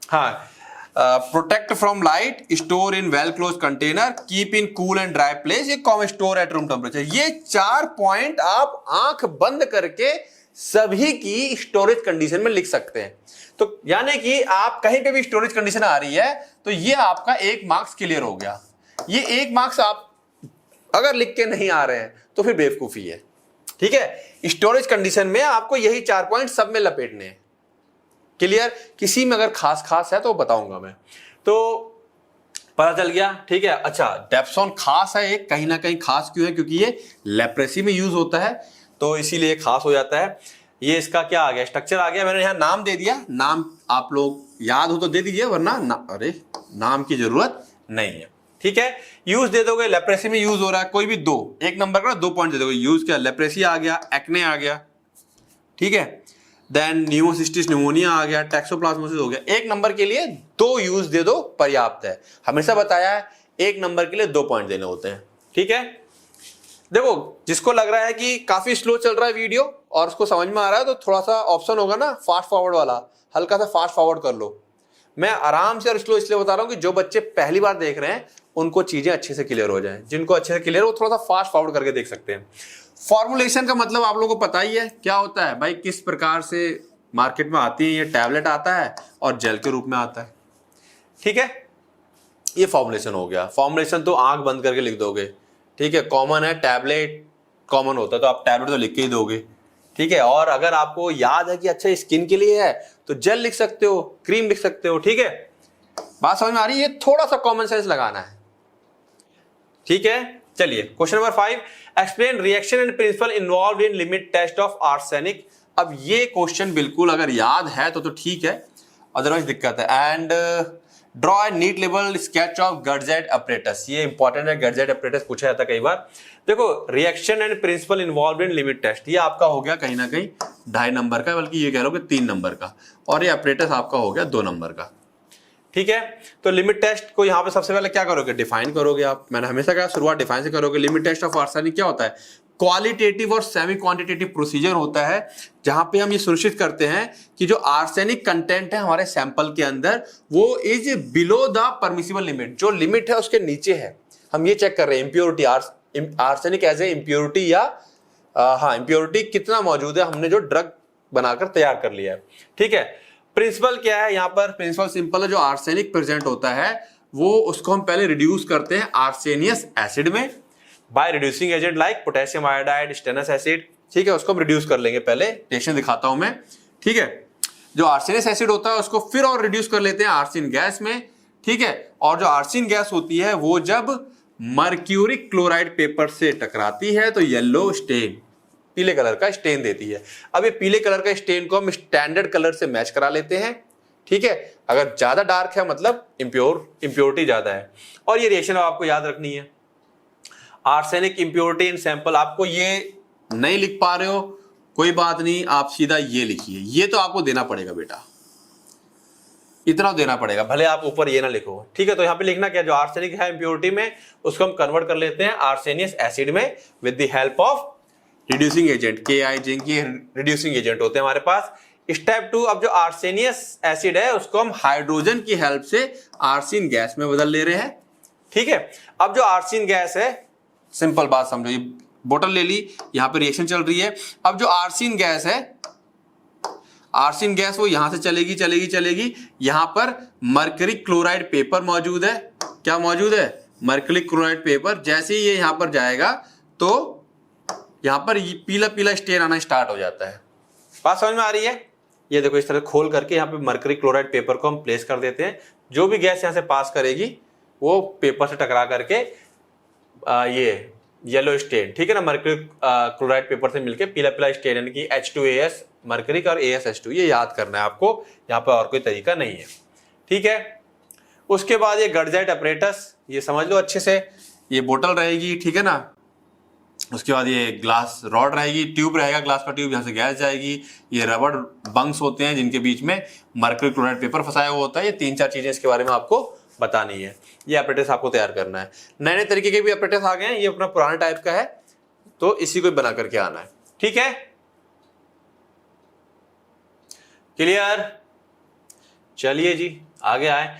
हाँ, protect from light, store in well close container, keep in cool and dry place, ये common store at room temperature. ये 4 पॉइंट आप आंख बंद करके सभी की स्टोरेज कंडीशन में लिख सकते हैं। तो यानी कि आप कहीं पे भी स्टोरेज कंडीशन आ रही है तो ये आपका 1 मार्क्स क्लियर हो गया। ये 1 मार्क्स आप अगर लिख के नहीं आ रहे हैं तो फिर बेवकूफी है, ठीक है। स्टोरेज कंडीशन में आपको यही 4 पॉइंट सब में लपेटने हैं। क्लियर? किसी में अगर खास खास है तो बताऊंगा मैं, तो पता चल गया, ठीक है। अच्छा डेप्सॉन खास है, एक कहीं ना कहीं खास क्यों है, क्योंकि ये लेप्रेसी में यूज होता है, तो इसीलिए खास हो जाता है। ये इसका क्या आ गया, स्ट्रक्चर आ गया, मैंने यहाँ नाम दे दिया। नाम आप लोग याद हो तो दे दीजिए, वरना अरे नाम की जरूरत नहीं है, ठीक है। यूज दे दोगे, लेप्रेसी में यूज हो रहा है, कोई भी 2, 1 नंबर का 2 पॉइंट दे दोगे। यूज क्या, लेप्रेसी आ गया, एक्ने आ गया, ठीक है। देन न्यूमोसिस्टिस निमोनिया आ गया, टैक्सोप्लाज्मोसिस हो गया। 1 नंबर के लिए 2 यूज दे दो, पर्याप्त है। हमेशा बताया है 1 नंबर के लिए 2 पॉइंट देने होते हैं, ठीक है। देखो जिसको लग रहा है कि काफी स्लो चल रहा है वीडियो और उसको समझ में आ रहा है, तो थोड़ा सा ऑप्शन होगा ना फास्ट फॉरवर्ड वाला, हल्का सा फास्ट फॉरवर्ड कर लो। मैं आराम से और स्लो इसलिए बता रहा हूं कि जो बच्चे पहली बार देख रहे हैं उनको चीजें अच्छे से क्लियर हो जाएं। जिनको अच्छे से क्लियर, वो थोड़ा सा फास्ट फॉरवर्ड करके देख सकते हैं। फॉर्मुलेशन का मतलब आप लोगों को पता ही है क्या होता है भाई, किस प्रकार से मार्केट में आती है। ये टैबलेट आता है और जेल के रूप में आता है, ठीक है। ये फॉर्मुलेशन हो गया। फॉर्मुलेशन तो आंख बंद करके लिख दोगे, ठीक है। कॉमन है टैबलेट, कॉमन होता है, तो आप टैबलेट तो लिख के ही दोगे, ठीक है। और अगर आपको याद है कि अच्छा स्किन के लिए है तो जेल लिख सकते हो, क्रीम लिख सकते हो, ठीक है। बात समझ में आ रही है? थोड़ा सा कॉमन सेंस लगाना है, ठीक है। चलिए question number 5, explain reaction and principle involve in limit test of arsenic. अब ये क्वेश्चन बिल्कुल अगर याद है तो ठीक है, अदरवाइज दिक्कत है। And draw a neat level sketch of Gutzeit apparatus, ये इंपॉर्टेंट है, गर्जेट अपरेटस पूछा जाता है कई बार। देखो reaction and principle involve in limit test, ये आपका हो गया कहीं ना कहीं 2.5 नंबर का, बल्कि ये कह लो कि 3 नंबर का, और ये अपरेटस आपका हो गया 2 नंबर का, ठीक है। तो लिमिट टेस्ट को यहाँ पे सबसे पहले क्या करोगे, डिफाइन करोगे आप। मैंने हमेशा कहा शुरुआत डिफाइन से करोगे। लिमिट टेस्ट ऑफ आर्सेनिक क्या होता है, क्वालिटेटिव और सेमी क्वांटिटेटिव प्रोसीजर होता है, जहां पे हम ये सुनिश्चित करते हैं कि जो आर्सेनिक कंटेंट है हमारे सैंपल के अंदर वो is below the permissible limit, जो लिमिट है उसके नीचे है। हम ये चेक कर रहे हैं impurity, arsenic as a impurity या हाँ इम्प्योरिटी कितना मौजूद है, हमने जो ड्रग बनाकर तैयार कर लिया है, ठीक है। प्रिंसिपल क्या है यहाँ पर, प्रिंसिपल सिंपल है, जो आर्सेनिक प्रेजेंट होता है वो उसको हम पहले रिड्यूस करते हैं आर्सेनियस एसिड में by reducing agent like potassium iodide, stannous acid, ठीक है। उसको हम रिड्यूस कर लेंगे, पहले टेंशन दिखाता हूं मैं, ठीक है। जो आर्सेनियस एसिड होता है उसको फिर और रिड्यूस कर लेते हैं आर्सिन गैस में, ठीक है। और जो आर्सिन गैस होती है वो जब मर्क्यूरिक क्लोराइड पेपर से टकराती है तो येलो स्टेन, पीले कलर का स्टेन देती है। अब ये पीले कलर का स्टेन को हम स्टैंडर्ड कलर से मैच करा लेते हैं, ठीक है। अगर ज्यादा डार्क है मतलब इम्प्योरिटी ज्यादा है। और ये रिएक्शन आपको याद रखनी है, आर्सेनिक इम्प्योरिटी इन सैंपल। आपको ये नहीं लिख पा रहे हो कोई बात नहीं, आप सीधा ये लिखिए, ये तो आपको देना पड़ेगा बेटा, इतना देना पड़ेगा, भले आप ऊपर ये ना लिखो, ठीक है। तो यहाँ पे लिखना क्या, जो आर्सेनिक है इम्प्योरिटी में उसको हम कन्वर्ट कर लेते हैं आर्सेनियस एसिड में with the help of reducing agent, KI zinc, ये रिड्यूसिंग एजेंट होते हैं हमारे पास। स्टेप 2, अब जो आर्सेनियस एसिड है उसको हम हाइड्रोजन की हेल्प से आर्सिन गैस में बदल ले रहे हैं, ठीक है। अब जो आर्सिन गैस है, सिंपल बात समझो, ये बोतल ले ली, यहां पे रिएक्शन चल रही है। अब जो आर्सिन गैस है, आर्सिन गैस वो यहां से चलेगी चलेगी चलेगी, यहां पर मर्करी क्लोराइड पेपर मौजूद है। क्या मौजूद है, मर्करी क्लोराइड पेपर। जैसे ही ये यहां पर जाएगा तो यहां पर पीला पीला स्टेन आना स्टार्ट हो जाता है। बात समझ में आ रही है? ये देखो इस तरह खोल करके यहाँ पे मर्करी क्लोराइड पेपर को हम प्लेस कर देते हैं। जो भी गैस यहाँ से पास करेगी वो पेपर से टकरा करके ये येलो स्टेन, ठीक है ना, मर्करी क्लोराइड पेपर से मिलके पीला पीला स्टेन, यानी कि H2AS मर्करी का और AsH2, ये याद करना है आपको, यहाँ पे और कोई तरीका नहीं है, ठीक है। उसके बाद ये गर्जेट अपरेटस, ये समझ लो अच्छे से, ये बोतल रहेगी, ठीक है ना। उसके बाद ये ग्लास रॉड रहेगी, ट्यूब रहेगा, ग्लास का ट्यूब, यहाँ से गैस जाएगी। ये रबड़ बंक्स होते हैं जिनके बीच में मर्करी क्लोराइड पेपर फंसाया हुआ होता है। ये 3-4 चीजें इसके बारे में आपको बतानी है। ये अपरेटस आपको तैयार करना है। नए नए तरीके के भी अपरेटस आ गए हैं, ये अपना पुराना टाइप का है तो इसी को बना करके आना है, ठीक है। क्लियर? चलिए जी आगे आए।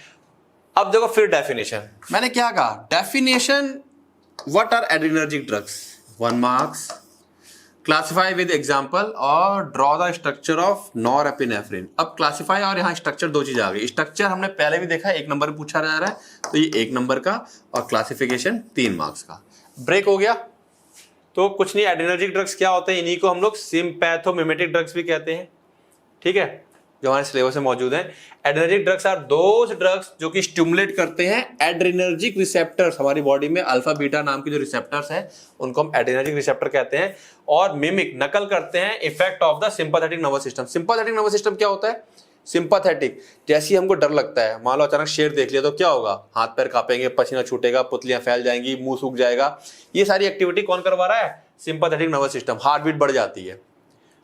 अब देखो फिर डेफिनेशन, मैंने क्या कहा, definition, what are adrenergic drugs, 1 marks, classify with example और draw the structure of norepinephrine. अब क्लासिफाई और यहाँ स्ट्रक्चर 2 चीज आ गई। स्ट्रक्चर हमने पहले भी देखा, 1 नंबर में पूछा जा रहा है, तो ये 1 नंबर का, और क्लासिफिकेशन 3 मार्क्स का। ब्रेक हो गया तो कुछ नहीं, एड्रेनर्जिक ड्रग्स क्या होते हैं, इन्हीं को हम लोग सिम्पैथोमिमेटिक ड्रग्स भी कहते हैं, ठीक है, जो हमारे सिलेबस में मौजूद हैं। Adrenergic drugs are those drugs जो कि स्टिमुलेट करते हैं एड्रेनर्जिक रिसेप्टर्स, हमारी बॉडी में अल्फा बीटा नाम की जो रिसेप्टर्स हैं उनको हम एड्रेनर्जिक रिसेप्टर कहते हैं, और मिमिक, नकल करते हैं effect of the sympathetic nervous system. Sympathetic nervous system क्या होता है, सिंपैथेटिक, जैसे हमको डर लगता है, मान लो अचानक शेर देख लिया तो क्या होगा, हाथ पैर कांपेंगे, पसीना छूटेगा, पुतलियां फैल जाएंगी, मुंह सूख जाएगा। ये सारी एक्टिविटी कौन करवा रहा है, sympathetic nervous system. Heart beat बढ़ जाती है,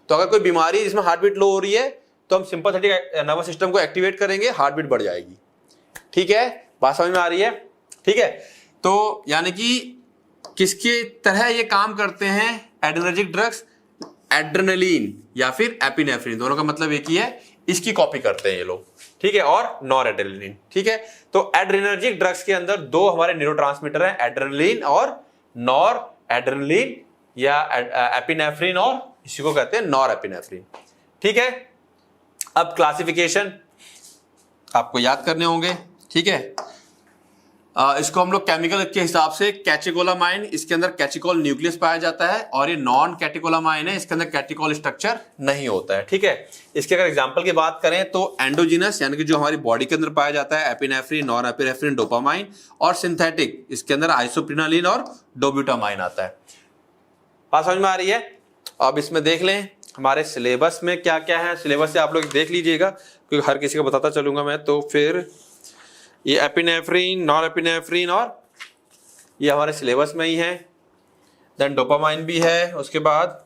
तो अगर कोई बीमारी जिसमें हार्ट बीट लो हो रही है तो हम सिंपैथेटिक नर्वस सिस्टम को एक्टिवेट करेंगे, हार्ट बीट बढ़ जाएगी, ठीक है। बात समझ में आ रही है, ठीक है। तो यानी कि किसके तरह ये काम करते हैं एड्रेनर्जिक ड्रग्स, एड्रेनलिन या फिर एपिनेफ्रिन, दोनों का मतलब एक ही है, इसकी कॉपी करते हैं ये लोग, ठीक है, और नॉर एड्रेनलिन, ठीक है। तो एड्रेनर्जिक ड्रग्स के अंदर 2 हमारे न्यूरोट्रांसमीटर हैं, एड्रेनलिन और नॉर एड्रेनलिन, या एपिनेफ्रिन, और इसी को कहते हैं नॉर एपिनेफ्रिन, ठीक है। अब क्लासिफिकेशन आपको याद करने होंगे, ठीक है। इसको हम लोग केमिकल के हिसाब से कैटेकोलामाइन, इसके अंदर कैटेकोल न्यूक्लियस पाया जाता है, और ये नॉन कैटेकोलामाइन है, इसके अंदर कैटेकोल स्ट्रक्चर नहीं होता है। ठीक है, इसके अगर एग्जांपल की बात करें तो एंडोजिनस यानी कि जो हमारी बॉडी के अंदर पाया जाता है एपिनेफ्रिन, नॉन एपिनेफ्रिन, डोपामाइन, और सिंथेटिक इसके अंदर आइसोप्रिनालिन और डोब्यूटामाइन आता है। बात समझ में आ रही है? अब इसमें देख लें हमारे सिलेबस में क्या क्या है। सिलेबस से आप लोग देख लीजिएगा क्योंकि हर किसी को बताता चलूंगा मैं। तो फिर ये एपिनेफ्रिन, नॉन एपिनेफ्रिन, और ये हमारे सिलेबस में ही है। देन डोपामाइन भी है, उसके बाद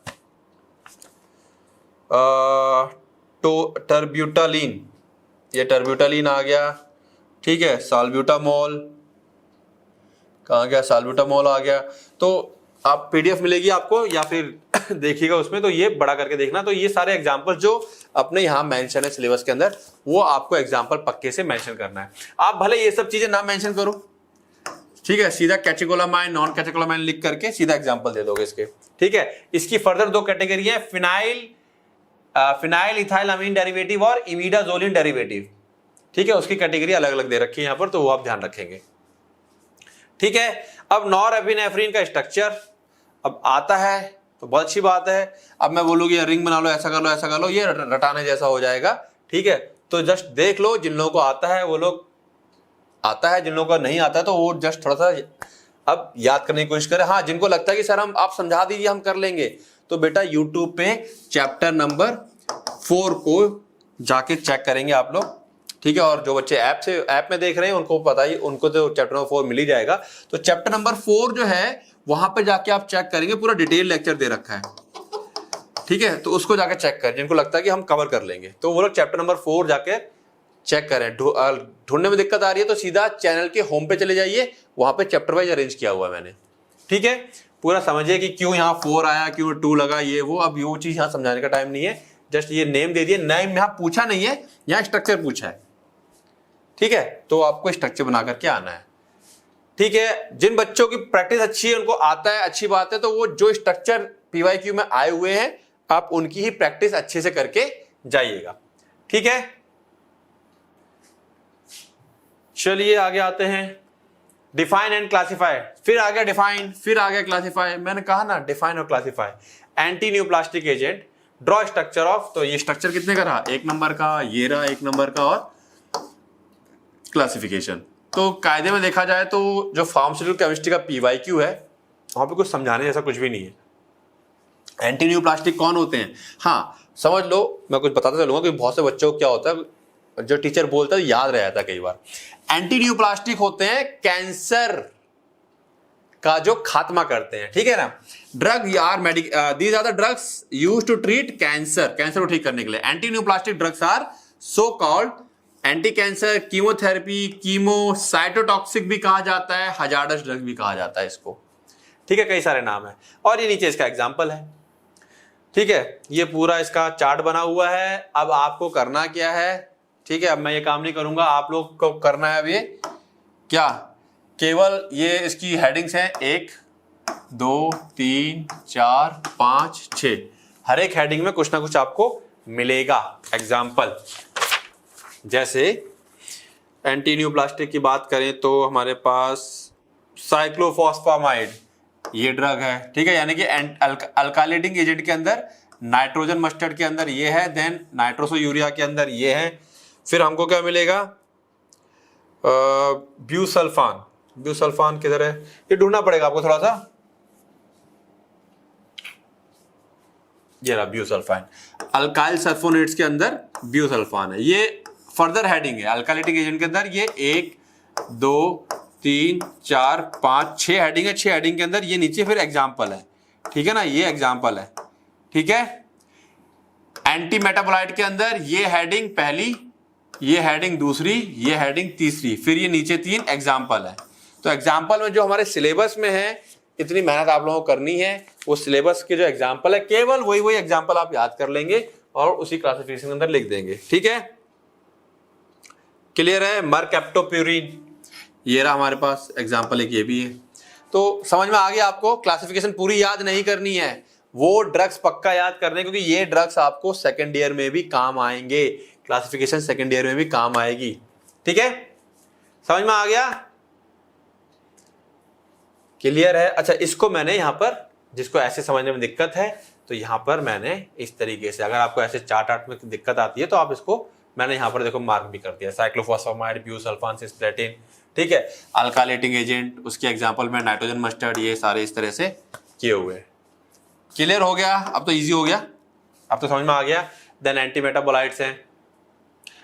टर्ब्यूटालिन, ये टर्ब्यूटालिन आ गया। ठीक है, साल्ब्यूटामोल कहाँ गया, साल्ब्यूटामोल आ गया। तो आप पीडीएफ मिलेगी आपको या फिर देखिएगा उसमें, तो ये बड़ा करके देखना। तो ये सारे एग्जांपल जो अपने यहाँ मेंशन है सिलेबस के अंदर, वो आपको एग्जांपल पक्के से मेंशन करना है। आप भले ये सब चीजें ना मेंशन करो, ठीक है, सीधा कैटेकोलामाइन, नॉन कैटेकोलामाइन लिख करके सीधा एग्जांपल दे दोगे इसके। ठीक है, इसकी फर्दर दो कैटेगरी है, फिनाइल इथाइल अमीन डेरिवेटिव और इमिडाजोलिन डेरिवेटिव। ठीक है, उसकी कैटेगरी अलग अलग दे रखी है यहाँ पर, तो वो आप ध्यान रखेंगे। ठीक है, अब नॉर एपिनेफ्रिन का स्ट्रक्चर अब आता है तो बहुत अच्छी बात है। अब मैं बोलूँगी रिंग बना लो, ऐसा कर लो, ऐसा कर लो, ये रटाने जैसा हो जाएगा। ठीक है, तो जस्ट देख लो, जिन लोगों को आता है वो लोग आता है, जिन लोगों को नहीं आता है तो वो जस्ट थोड़ा सा अब याद करने की कोशिश करें। हाँ, जिनको लगता है कि सर हम आप समझा दीजिए हम कर लेंगे, तो बेटा यूट्यूब पे चैप्टर नंबर 4 को जाके चेक करेंगे आप लोग। ठीक है, और जो बच्चे ऐप में देख रहे हैं उनको पता ही, उनको तो चैप्टर नंबर 4 मिल ही जाएगा। तो चैप्टर नंबर 4 जो है वहां पे जाके आप चेक करेंगे, पूरा डिटेल लेक्चर दे रखा है। ठीक है, तो उसको जाके चेक करें जिनको लगता है कि हम कवर कर लेंगे, तो वो लोग चैप्टर नंबर 4 जाके चेक करें। ढूंढने में दिक्कत आ रही है तो सीधा चैनल के होम पे चले जाइए, वहां पे चैप्टर वाइज अरेंज किया हुआ है मैंने। ठीक है, पूरा समझिए कि क्यों यहाँ 4 आया, क्यों 2 लगा, ये वो। अब वो चीज यहाँ समझाने का टाइम नहीं है, जस्ट ये नेम दे दिए। नेम यहाँ पूछा नहीं है, यहाँ स्ट्रक्चर पूछा है। ठीक है, तो आपको स्ट्रक्चर बना करके आना है। ठीक है, जिन बच्चों की प्रैक्टिस अच्छी है, उनको आता है, अच्छी बात है, तो वो जो स्ट्रक्चर पीवाईक्यू में आए हुए हैं आप उनकी ही प्रैक्टिस अच्छे से करके जाइएगा। ठीक है, चलिए आगे आते हैं। डिफाइन एंड क्लासिफाई, फिर आ गया डिफाइन, फिर आ गया क्लासिफाई। मैंने कहा ना डिफाइन और classify. Anti neoplastic agent, draw structure of, तो ये स्ट्रक्चर कितने का रहा, 1 नंबर का, ये रहा 1 नंबर का, और क्लासिफिकेशन। तो कायदे में देखा जाए तो जो फार्मास्यूटिकल केमिस्ट्री का पीवाईक्यू है वहां पे कुछ समझाने जैसा कुछ भी नहीं है। एंटी न्यूप्लास्टिक कौन होते हैं, हाँ समझ लो, मैं कुछ बताता चलूंगा कि बहुत से बच्चों को क्या होता है, जो टीचर बोलता है याद रह जाता है कई बार। एंटी न्यूप्लास्टिक होते हैं कैंसर का जो खात्मा करते हैं। ठीक है ना, drug are these are the drugs used to treat cancer, cancer को ठीक करने के लिए। Anti neoplastic drugs are so called anti cancer, chemotherapy, chemo, cytotoxic भी कहा जाता है, हजार्डस ड्रग भी कहा जाता है इसको। ठीक है, कई सारे नाम है, और ये नीचे इसका एग्जाम्पल है। ठीक है, ये पूरा इसका चार्ट बना हुआ है। अब आपको करना क्या है, ठीक है, अब मैं ये काम नहीं करूंगा, आप लोग को करना है अब ये क्या, केवल ये इसकी हेडिंग्स हैं 1 2 3 4 5 6, हर एक हेडिंग में कुछ ना कुछ आपको मिलेगा एग्जाम्पल। जैसे एंटी न्यूप्लास्टिक की बात करें तो हमारे पास साइक्लोफॉस्फामाइड ये ड्रग है। ठीक है, यानी कि अल्काइलेटिंग एजेंट के अंदर नाइट्रोजन मस्टर्ड के अंदर ये है, देन नाइट्रोसो यूरिया के अंदर ये है। फिर हमको क्या मिलेगा, ब्यूसल्फान। ब्यूसल्फान किधर है, ये ढूंढना पड़ेगा आपको थोड़ा सा। ये रहा ब्यूसल्फान, अल्काइल सल्फोनेट्स के अंदर ब्यूसल्फान है। ये फर्दर हेडिंग है अल्काइलेटिक एजेंट के अंदर। ये 1 2 3 4 5 6 हेडिंग है। 6 हेडिंग के अंदर ये नीचे फिर एग्जाम्पल है। ठीक है ना, ये एग्जाम्पल है। ठीक है, एंटी मेटाबोलाइट के अंदर ये हेडिंग पहली, ये हेडिंग दूसरी, ये हेडिंग तीसरी, फिर ये नीचे 3 एग्जाम्पल है। तो एग्जाम्पल में जो हमारे सिलेबस में है, इतनी मेहनत आप लोगों को करनी है, वो सिलेबस के जो एग्जाम्पल है केवल वही एग्जाम्पल आप याद कर लेंगे और उसी क्लासिफिकेशन के अंदर लिख देंगे। ठीक है, क्लियर है। मरकैप्टोप्यूरिन, ये रहा हमारे पास एग्जाम्पल, एक ये भी है। तो समझ में आ गया आपको, क्लासिफिकेशन पूरी याद नहीं करनी है, वो ड्रग्स पक्का याद करने, क्योंकि ये ड्रग्स आपको सेकेंड ईयर में भी काम आएंगे, क्लासिफिकेशन सेकेंड ईयर में भी काम आएगी। ठीक है, समझ में आ गया। क्लियर है? अच्छा, इसको मैंने यहाँ पर, जिसको ऐसे समझने में दिक्कत है तो यहाँ पर मैंने इस तरीके से, अगर आपको ऐसे चार्ट आर्ट में दिक्कत आती है तो आप इसको, मैंने यहाँ पर देखो मार्क भी कर दिया, साइक्लोफॉस्फामाइड, ब्यूसल्फान, प्लेटिन, ठीक है, अल्काइलेटिंग एजेंट, उसके एग्जांपल में नाइट्रोजन मस्टर्ड, ये सारे इस तरह से किए हुए हैं। क्लियर हो गया? अब तो इजी हो गया, अब तो समझ में आ गया। देन एंटी मेटाबोलाइट्स हैं।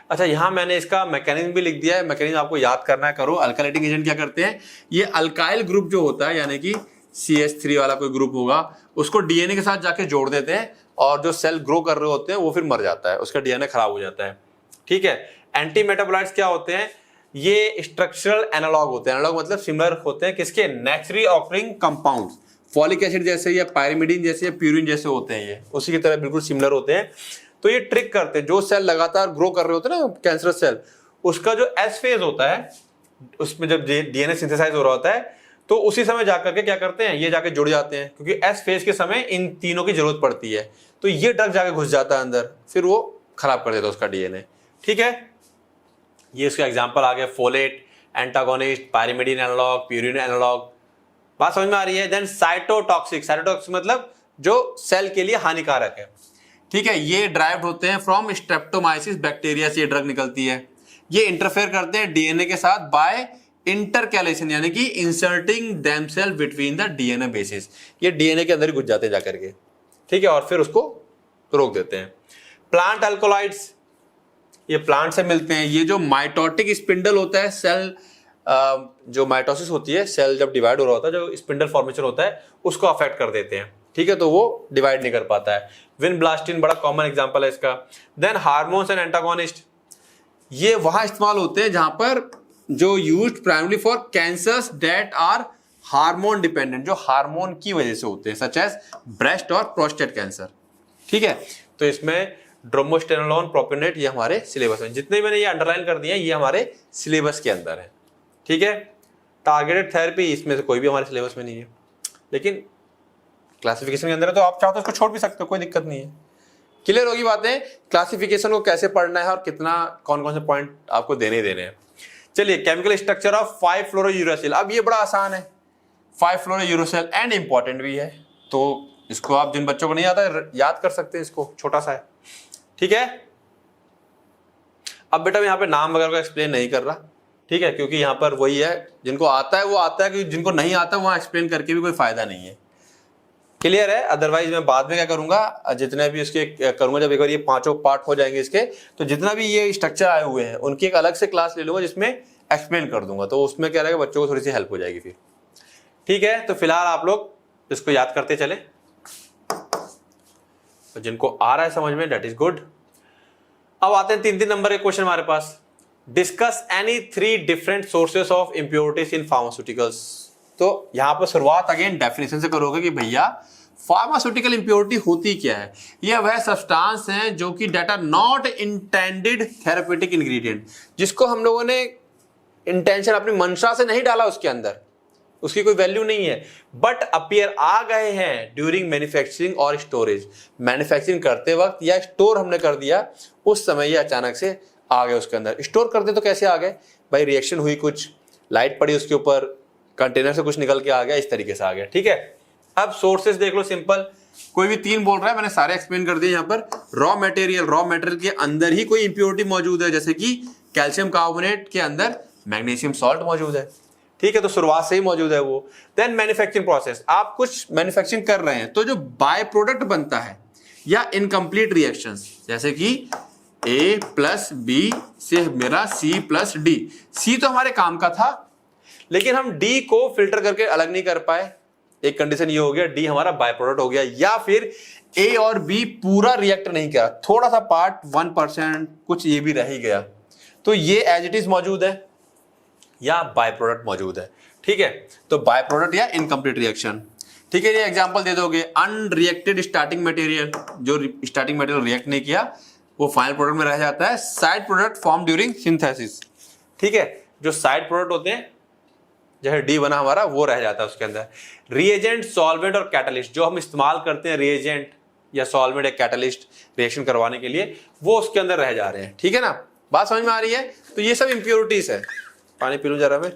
अच्छा, यहाँ मैंने इसका मैकेनिज्म भी लिख दिया है, मैकेनिज्म आपको याद करना है, करो। अल्काइलेटिंग एजेंट क्या करते हैं, ये अल्काइल ग्रुप जो होता है, यानी कि CH3 वाला कोई ग्रुप होगा, उसको डीएनए के साथ जाके जोड़ देते हैं और जो सेल ग्रो कर रहे होते हैं वो फिर मर जाता है, उसका डीएनए खराब हो जाता है, ठीक है। एंटी मेटाबोलाइट्स क्या होते हैं, ये स्ट्रक्चरल एनालॉग होते हैं, एनालॉग मतलब सिमिलर होते हैं किसके, naturally occurring compounds, folic acid जैसे या पायरिमिडीन जैसे या प्यूरिन जैसे होते हैं, ये उसी की तरह बिल्कुल सिमिलर होते हैं। तो ये ट्रिक करते हैं, जो सेल लगातार ग्रो कर रहे होते हैं ना, कैंसरस सेल, उसका जो एस फेज होता है, उसमें जब डीएनए सिंथेसाइज हो रहा होता है तो उसी समय जाकर के क्या करते हैं, ये जाके जुड़ जाते हैं, क्योंकि एस फेज के समय इन तीनों की जरूरत पड़ती है, तो ये ड्रग जाके घुस जाता है अंदर, फिर वो खराब कर देता है उसका डीएनए, ठीक है। ये इसका एग्जांपल आ गया, folate antagonist, pyrimidine analog, purine analog. बात समझ में आ रही है? देन साइटोटॉक्सिक, साइटोटॉक्सिक मतलब जो सेल के लिए हानिकारक है, ठीक है। ये ड्राइव्ड होते हैं फ्रॉम स्ट्रेप्टोमाइसिस बैक्टीरिया से ये ड्रग निकलती है। ये इंटरफेयर करते हैं डीएनए के साथ बाय इंटरकैलेशन, यानी कि inserting themselves between the DNA bases, ये डीएनए के अंदर ही घुस जाते हैं जाकर के, ठीक है, और फिर उसको रोक देते हैं। प्लांट अल्कोलाइड्स, ये प्लांट से मिलते हैं, ये जो माइटोटिक स्पिंडल होता है, सेल जो माइटोसिस होती है, सेल जब डिवाइड हो रहा होता है, जो स्पिंडल फॉर्मेशन होता है उसको अफेक्ट कर देते हैं, ठीक है, तो वो डिवाइड नहीं कर पाता है। विनब्लास्टिन बड़ा कॉमन एग्जांपल है इसका। देन हार्मोन्स एंड एंटागोनिस्ट, ये वहां इस्तेमाल होते हैं जहां पर जो used primary for cancers that are hormone dependent, जो हार्मोन की वजह से होते हैं, सच एज ब्रेस्ट और प्रोस्टेट कैंसर, ठीक है। तो इसमें ड्रोमोस्टेरोन, प्रोपिनेट, ये हमारे सिलेबस में, जितने मैंने ये अंडरलाइन कर दिए ये हमारे सिलेबस के अंदर है, ठीक है। टारगेटेड थेरेपी, इसमें से कोई भी हमारे सिलेबस में नहीं है, लेकिन क्लासिफिकेशन के अंदर है, तो आप चाहो तो इसको छोड़ भी सकते हो, कोई दिक्कत नहीं है। क्लियर होगी बातें, क्लासिफिकेशन को कैसे पढ़ना है और कितना, कौन कौन से पॉइंट आपको देने हैं। चलिए, केमिकल स्ट्रक्चर ऑफ 5-फ्लोरोयूरेसिल, अब ये बड़ा आसान है, 5-फ्लोरोयूरेसिल एंड इंपॉर्टेंट भी है, तो इसको आप जिन बच्चों को नहीं आता याद कर सकते हैं, इसको छोटा सा है, ठीक है। अब बेटा मैं यहाँ पे नाम वगैरह को एक्सप्लेन नहीं कर रहा, ठीक है, क्योंकि यहाँ पर वही है, जिनको आता है वो आता है, क्योंकि जिनको नहीं आता वहां एक्सप्लेन करके भी कोई फायदा नहीं है। क्लियर है? अदरवाइज मैं बाद में क्या करूंगा, जितने भी इसके करूंगा, जब एक बार ये 5 पार्ट हो जाएंगे इसके, तो जितना भी ये स्ट्रक्चर आए हुए हैं उनकी एक अलग से क्लास ले लूंगा जिसमें एक्सप्लेन कर दूंगा, तो उसमें क्या रहेगा, बच्चों को थोड़ी सी हेल्प हो जाएगी फिर, ठीक है। तो फिलहाल आप लोग इसको याद करते चले, तो जिनको आ रहा है समझ में, दैट इज गुड। अब आते हैं 3 नंबर के क्वेश्चन हमारे पास। Discuss any 3 different sources of impurities in pharmaceuticals. तो यहां पर शुरुआत अगेन डेफिनेशन से करोगे कि भैया फार्मास्यूटिकल इंप्योरिटी होती क्या है। यह वह सब्सटेंस है जो कि that are not intended therapeutic ingredient, जिसको हम लोगों ने इंटेंशन अपनी मंशा से नहीं डाला उसके अंदर, उसकी कोई वैल्यू नहीं है, बट अपीयर आ गए हैं ड्यूरिंग मैन्युफैक्चरिंग और स्टोरेज। मैन्युफैक्चरिंग करते वक्त या स्टोर हमने कर दिया उस समय ये अचानक से आ गए उसके अंदर। स्टोर करते तो कैसे आ गए भाई, रिएक्शन हुई, कुछ लाइट पड़ी उसके ऊपर, कंटेनर से कुछ निकल के आ गया, इस तरीके से आ गया, ठीक है। अब सोर्सेस देख लो, सिंपल, कोई भी 3 बोल रहा है, मैंने सारे एक्सप्लेन कर दिए। यहाँ पर रॉ मटेरियल के अंदर ही कोई इंप्योरिटी मौजूद है, जैसे कि कैल्शियम कार्बोनेट के अंदर मैग्नीशियम सॉल्ट मौजूद है, ठीक है, तो शुरुआत से ही मौजूद है वो। देन मैन्युफैक्चरिंग प्रोसेस, आप कुछ मैन्युफैक्चरिंग कर रहे हैं तो जो बाय प्रोडक्ट बनता है या इनकम्प्लीट रिएक्शंस, जैसे कि A+B से मेरा C+D, C तो हमारे काम का था, लेकिन हम D को फिल्टर करके अलग नहीं कर पाए, एक कंडीशन ये हो गया, D हमारा बाय प्रोडक्ट हो गया, या फिर A और B पूरा रिएक्ट नहीं किया, थोड़ा सा पार्ट 1% कुछ ये भी रह ही गया, तो ये एज इट इज मौजूद है या बाय प्रोडक्ट मौजूद है, ठीक है। तो बाय प्रोडक्ट या इनकम्प्लीट रिएक्शन, ठीक है। ये एग्जांपल दे दोगे, अनरिएक्टेड स्टार्टिंग मटेरियल, जो स्टार्टिंग मटेरियल रिएक्ट नहीं किया वो फाइनल प्रोडक्ट में रह जाता है। Side product form during synthesis, ठीक है, जो साइड प्रोडक्ट होते हैं जैसे डी बना हमारा वो रह जाता है उसके अंदर। रिएजेंट, सॉल्वेंट और कैटलिस्ट, जो हम इस्तेमाल करते हैं रिएजेंट या सॉल्वेंट या कैटलिस्ट रिएक्शन करवाने के लिए, वो उसके अंदर रह जा रहे हैं, ठीक है ना। बात समझ में आ रही है? तो ये सब इंप्योरिटीज है। पानी पी लूं जरा मैं।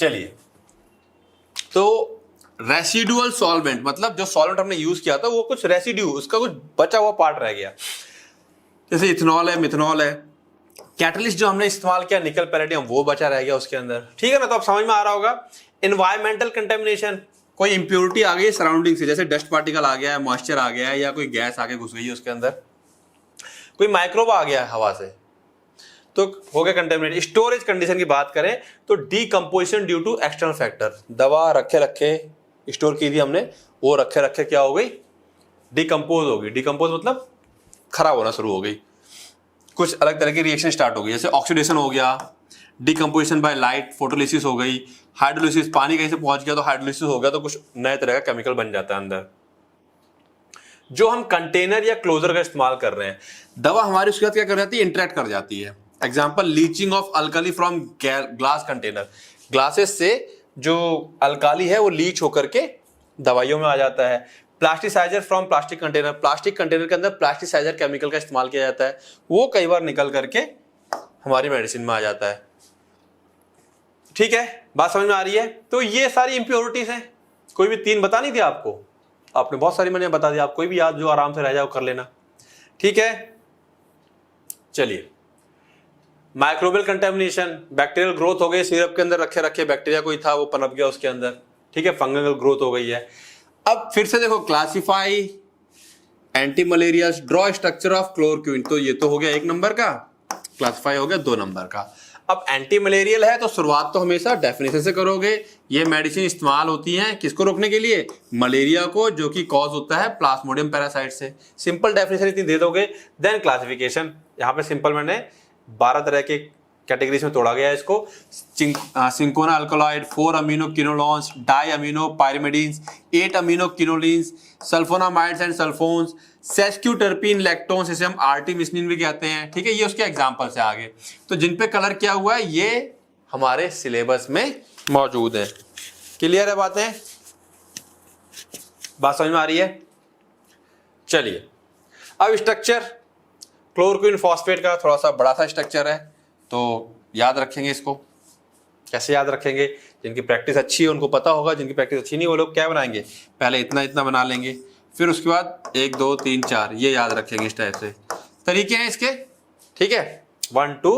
चलिए, तो रेसिडुअल सॉल्वेंट मतलब जो सॉल्वेंट हमने यूज किया था वो कुछ रेसिड्यू, उसका कुछ बचा हुआ पार्ट रह गया, जैसे इथेनॉल है, मिथेनॉल है। कैटलिस्ट जो हमने इस्तेमाल किया निकल पैलेडियम, वो बचा रह गया उसके अंदर, ठीक है ना। तो अब समझ में आ रहा होगा। एनवायरमेंटल कंटेमिनेशन, कोई इंप्योरिटी आ गई सराउंडिंग से, जैसे डस्ट पार्टिकल आ गया है, मॉइस्चर आ गया है, या कोई गैस आके घुस गई है उसके अंदर, कोई माइक्रोब आ गया है हवा से, तो हो गया कंटेमिनेट। स्टोरेज कंडीशन की बात करें तो decomposition due to external factor, दवा रखे रखे स्टोर की थी हमने, वो रखे रखे क्या हो गई, डिकम्पोज हो गई। डिकम्पोज मतलब खराब होना शुरू हो गई, कुछ अलग तरह की रिएक्शन स्टार्ट हो गई, जैसे ऑक्सीडेशन हो गया, डिकम्पोजिशन बाय लाइट, फोटोलिसिस हो गई, हाइड्रोलिसिस, पानी कहीं से पहुंच गया तो हाइड्रोलिसिस हो गया, तो कुछ नए तरह का केमिकल बन जाता है अंदर। जो हम कंटेनर या क्लोजर का इस्तेमाल कर रहे हैं, दवा हमारी उसके बाद क्या कर जाती है, इंटरेक्ट कर जाती है। Example, leaching of alkali from glass container, glasses से जो अल्काली है वो लीच होकर के दवाइयों में आ जाता है। Plasticizer from plastic container, plastic container के अंदर प्लास्टिसाइजर केमिकल का इस्तेमाल किया जाता है, वो कई बार निकल करके हमारी मेडिसिन में आ जाता है, ठीक है। बात समझ में आ रही है। तो ये सारी इंप्योरिटीज हैं, कोई भी 3 बता नहीं थी आपको, आपने बहुत सारी मैंने बता दिया, आप कोई भी याद जो आराम से रह जाओ कर लेना, ठीक है। चलिए, माइक्रोबियल कंटेमिनेशन, बैक्टीरियल ग्रोथ हो गई, सिरप के अंदर रखे रखे बैक्टीरिया कोई था वो पनप गया उसके अंदर, ठीक है, फंगल ग्रोथ हो गई है। अब फिर से देखो, classify anti malaria, draw structure of chloroquine, तो ये तो हो गया 1 नंबर का, क्लासिफाई हो गया 2 नंबर का। अब एंटी मलेरियल है तो शुरुआत तो हमेशा डेफिनेशन से करोगे। ये मेडिसिन इस्तेमाल होती हैं किसको रोकने के लिए, मलेरिया को, जो कि कॉज होता है प्लाज्मोडियम पैरासाइट से। सिंपल डेफिनेशन इतनी दे दोगे। देन क्लासिफिकेशन, यहाँ पे सिंपल मैंने 12 तरह के कैटेगरीज में तोड़ा गया है इसको। Cinchona alkaloid, 4 amino quinolones, di amino pyrimidines, 8 amino quinolines, sulphonamides and sulphones, sesquiterpene lactones, इसे हम आर्टिमिसिनिन भी कहते हैं, ठीक है। ये उसके एग्जांपल से आगे, तो जिन पे कलर किया हुआ है ये हमारे सिलेबस में मौजूद है। क्लियर है बातें, बात समझ में आ रही है। चलिए, अब स्ट्रक्चर, क्लोरोक्विन फॉस्फेट का थोड़ा सा बड़ा सा स्ट्रक्चर है, तो याद रखेंगे इसको। कैसे याद रखेंगे, जिनकी प्रैक्टिस अच्छी है उनको पता होगा, जिनकी प्रैक्टिस अच्छी नहीं वो लोग क्या बनाएंगे, पहले इतना इतना बना लेंगे, फिर उसके बाद 1 2 3 4 ये याद रखेंगे। इस टाइप से तरीके हैं इसके, ठीक है। 1 2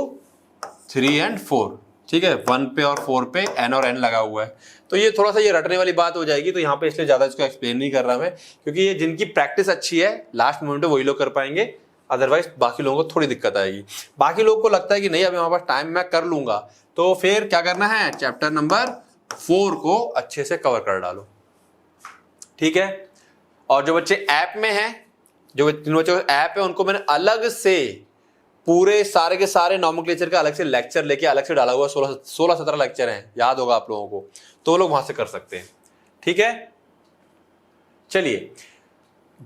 3 एंड 4, ठीक है। 1 पे और 4 पे एन और एन लगा हुआ है, तो ये थोड़ा सा ये रटने वाली बात हो जाएगी, तो यहाँ पे इसलिए ज्यादा इसको एक्सप्लेन नहीं कर रहा मैं, क्योंकि ये जिनकी प्रैक्टिस अच्छी है लास्ट मोमेंट में वही लोग कर पाएंगे, अदरवाइज बाकी लोगों को थोड़ी दिक्कत आएगी। बाकी लोगों को लगता है कि नहीं अभी हमारे पास टाइम, मैं कर लूंगा, तो फिर क्या करना है, चैप्टर नंबर 4 को अच्छे से कवर कर डालो, ठीक है। और जो बच्चे ऐप में हैं, जो जिन बच्चों का ऐप है, उनको मैंने अलग से पूरे सारे के सारे नॉमेनक्लेचर का अलग से लेक्चर लेके अलग से डाला हुआ, 16-17 लेक्चर हैं, याद होगा आप लोगों को, तो वो लोग वहां से कर सकते हैं, ठीक है। चलिए,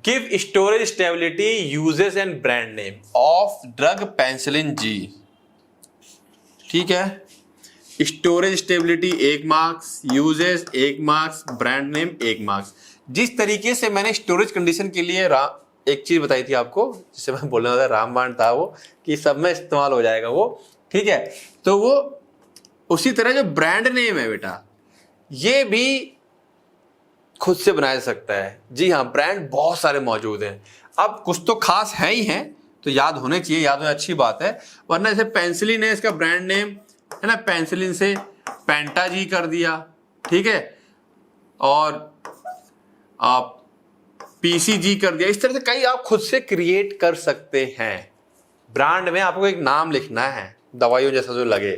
give storage stability, uses and brand name of drug penicillin G, ठीक है। Storage stability 1 marks, uses 1 marks, brand name 1 marks. जिस तरीके से मैंने स्टोरेज कंडीशन के लिए एक चीज बताई थी आपको, जिससे मैं बोलने वाला रामबाण था वो, कि सब में इस्तेमाल हो जाएगा वो, ठीक है। तो वो उसी तरह जो ब्रांड नेम है बेटा, ये भी खुद से बनाया जा सकता है। जी हाँ, ब्रांड बहुत सारे मौजूद हैं, अब कुछ तो खास है ही हैं, तो याद होने चाहिए, याद होने अच्छी बात है। वरना जैसे पेंसिलिन है, इसका ब्रांड नेम है ना, पेंसिलिन से पेंटाजी कर दिया, ठीक है, और आप पीसीजी कर दिया, इस तरह से कई आप खुद से क्रिएट कर सकते हैं। ब्रांड में आपको एक नाम लिखना है, दवाइयों जैसा जो लगे,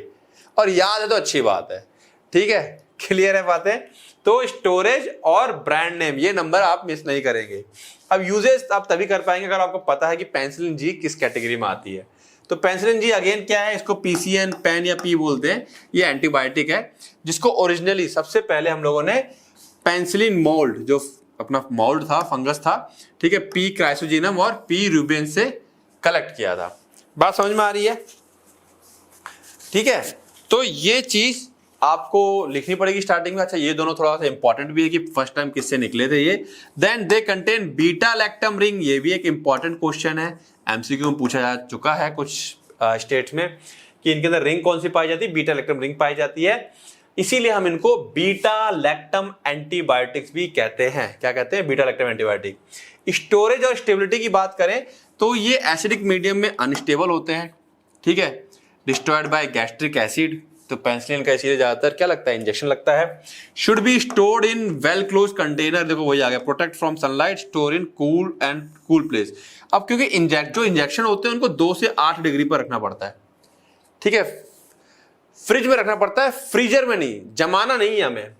और याद है तो अच्छी बात है, ठीक है। क्लियर है बातें। तो स्टोरेज और ब्रांड नेम, ये नंबर आप मिस नहीं करेंगे। अब यूजेस आप तभी कर पाएंगे अगर आपको पता है कि पेनिसिलिन जी किस कैटेगरी में आती है। तो पेनिसिलिन जी अगेन क्या है, इसको पीसीएन, पेन या पी बोलते हैं, ये एंटीबायोटिक है, जिसको ओरिजिनली सबसे पहले हम लोगों ने पेनिसिलिन मोल्ड, जो अपना मोल्ड था, फंगस था, ठीक है, पी क्राइसोजीनम और पी रूबेन से कलेक्ट किया था। बात समझ में आ रही है, ठीक है। तो ये चीज आपको लिखनी पड़ेगी स्टार्टिंग में। अच्छा, ये दोनों थोड़ा सा इंपॉर्टेंट भी है कि फर्स्ट टाइम किससे निकले थे ये। Then they contain beta lactam ring, ये भी एक इंपॉर्टेंट क्वेश्चन है, एमसीक्यू में पूछा जा चुका है कुछ स्टेट्स में, कि इनके अंदर रिंग कौन सी पाई जाती है, बीटा लैक्टम रिंग पाई जाती है। इसीलिए हम इनको बीटा लैक्टम एंटीबायोटिक्स भी कहते हैं। क्या कहते हैं? Beta lactam antibiotic. स्टोरेज और स्टेबिलिटी की बात करें तो ये एसिडिक मीडियम में अनस्टेबल होते हैं, ठीक है, डिस्ट्रॉयड बाय गैस्ट्रिक एसिड। तो पेनिसिलिन का इसीलिए ज्यादातर क्या लगता है? इंजेक्शन लगता है। Should be stored in well close container, देखो वही आ गया, protect from sunlight, store in cool and cool place. अब क्योंकि जो इंजेक्शन होते हैं उनको 2 से 8 डिग्री पर रखना पड़ता है, ठीक है, फ्रिज में रखना पड़ता है, फ्रीजर में नहीं, जमाना नहीं है हमें।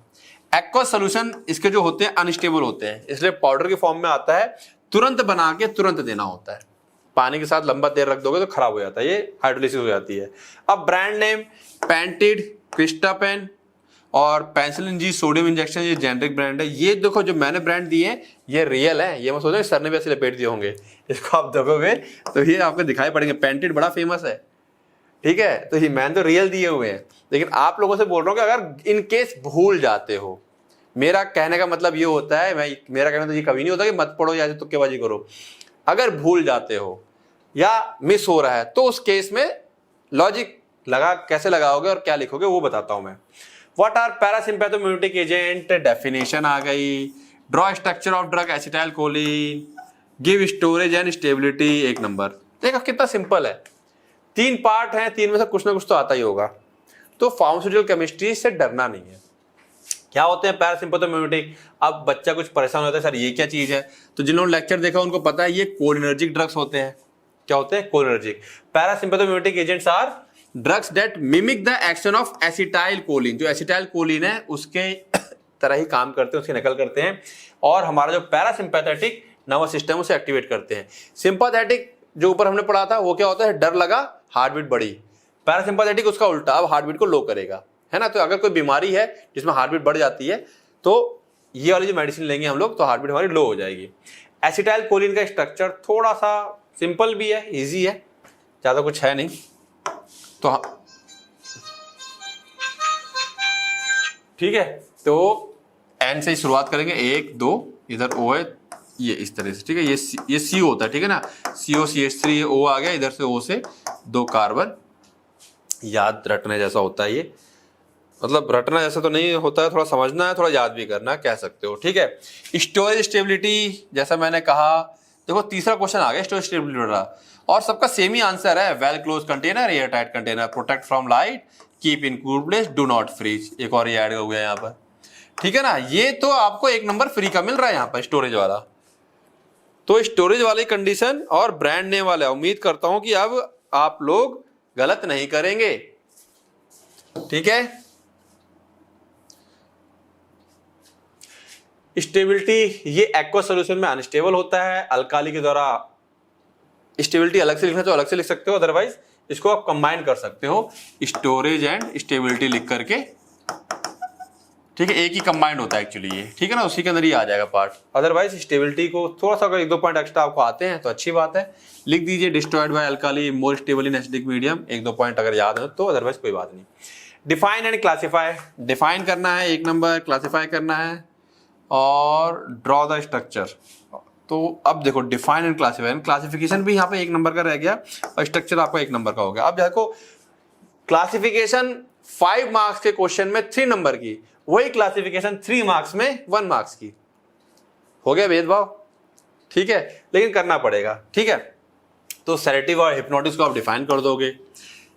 एक्वा सोल्यूशन इसके जो होते हैं अनस्टेबल होते हैं, इसलिए पाउडर के फॉर्म में आता है, तुरंत बना के तुरंत देना होता है। पानी के साथ लंबा देर रख दोगे तो खराब हो जाता है, ये हाइड्रोलिसिस हो जाती है। अब ब्रांड नेम पेंटिड, क्रिस्टापेन और पेनिसिलिन जी सोडियम इंजेक्शन, ये जेनरिक ब्रांड है। ये देखो जो मैंने ब्रांड दिए हैं ये रियल है, ये मत सोचो सर ने भी ऐसे लपेट दिए होंगे। इसको आप देखोगे तो ये आपको दिखाई पड़ेंगे। पेंटिड बड़ा फेमस है, ठीक है, तो ये मैंने तो रियल दिए हुए हैं। लेकिन आप लोगों से बोल रहा हूँ कि अगर इन केस भूल जाते हो, मेरा कहने का मतलब ये होता है, मेरा कहना तो ये कभी नहीं होता कि मत पढ़ो या तुक्केबाजी करो। अगर भूल जाते हो या मिस हो रहा है तो उस केस में लॉजिक लगा, कैसे लगाओगे और क्या लिखोगे वो बताता हूं मैं। व्हाट आर पैरासिम्पैथोमिमेटिक एजेंट, डेफिनेशन आ गई। Draw structure of drug acetyl choline, give storage and stability, 1 number. देखो कितना सिंपल है, 3 पार्ट हैं, 3 में से कुछ ना कुछ तो आता ही होगा। तो फार्मास्यूटिकल केमिस्ट्री से डरना नहीं है। क्या होते हैं पैरासिम्पैथोमिमेटिक? अब बच्चा कुछ परेशान होता है, सर ये क्या चीज है? तो जिन्होंने लेक्चर देखा उनको पता है ये कोलिनर्जिक ड्रग्स होते हैं। क्या होते हैं? Cholinergic. Parasympathomimetic agents are drugs that mimic the action of acetyl choline. जो एसिटाइल कोलिन है उसके तरह ही काम करते हैं, उसकी नकल करते हैं, और हमारा जो पैरासिम्पैथेटिक नर्वस सिस्टम उसे एक्टिवेट करते हैं। सिंपैथेटिक जो ऊपर हमने पढ़ा था वो क्या होता है? डर लगा हार्ट बीट बढ़ी। पैरासिम्पैथेटिक उसका उल्टा, अब हार्ट बीट को लो करेगा, है ना। तो अगर कोई बीमारी है जिसमें हार्ट बीट बढ़ जाती है तो ये वाली जो मेडिसिन लेंगे हम लोग तो हार्ट बीट हमारी लो हो जाएगी। एसिटाइल कोलिन का स्ट्रक्चर थोड़ा सा सिंपल भी है, इजी है, ज्यादा कुछ है नहीं। तो ठीक है, तो एन से ही शुरुआत करेंगे, 1 2, इधर ओ है, ये इस तरह से, ठीक है, ये सी होता है, ठीक है ना, COCH3 ओ आ गया, इधर से ओ से 2 कार्बन। याद रटने जैसा होता है ये, मतलब रटना जैसा तो नहीं होता है, थोड़ा समझना है, थोड़ा याद भी करना, कह सकते हो, ठीक है। स्टोरेज स्टेबिलिटी जैसा मैंने कहा, देखो तीसरा क्वेश्चन आ गया स्टोरेज स्टेबिलिटी वाला, और सबका सेम ही आंसर है, well close container, air tight container, protect from light, keep in cool place, do not freeze. एक और ये ऐड हो गया यहाँ पर, ठीक है ना। ये तो आपको 1 नंबर फ्री का मिल रहा है यहाँ पर स्टोरेज वाला। तो स्टोरेज वाली कंडीशन और ब्रांड नेम वाला, उम्मीद करता हूं कि अब आप लोग गलत नहीं करेंगे, ठीक है। स्टेबिलिटी, ये एक्वा सॉल्यूशन में अनस्टेबल होता है, अल्काली के द्वारा स्टेबिलिटी अलग से लिखना तो अलग से लिख सकते हो, अदरवाइज इसको आप कंबाइन कर सकते हो, स्टोरेज एंड स्टेबिलिटी लिख करके, ठीक है। एक ही कंबाइंड होता है एक्चुअली ये, ठीक है ना, उसी के अंदर ही आ जाएगा पार्ट। अदरवाइज स्टेबिलिटी को थोड़ा सा अगर 1-2 पॉइंट एक्स्ट्रा आपको आते हैं तो अच्छी बात है, लिख दीजिए, destroyed by alkali, more stable in acidic medium, 1-2 point अगर याद है तो, अदरवाइज कोई बात नहीं। डिफाइन एंड क्लासीफाई, डिफाइन करना है 1 नंबर, क्लासीफाई करना है, और ड्रॉ द स्ट्रक्चर। तो अब देखो डिफाइन एंड क्लासीफाई, क्लासिफिकेशन भी यहाँ पे 1 नंबर का रह गया और स्ट्रक्चर आपका 1 नंबर का हो गया। अब देखो क्लासिफिकेशन 5 मार्क्स के क्वेश्चन में 3 नंबर की, वही क्लासिफिकेशन 3 मार्क्स में 1 मार्क्स की, हो गया भेदभाव, ठीक है, लेकिन करना पड़ेगा, ठीक है। तो सेडेटिव और हिप्नोटिक्स को आप डिफाइन कर दोगे।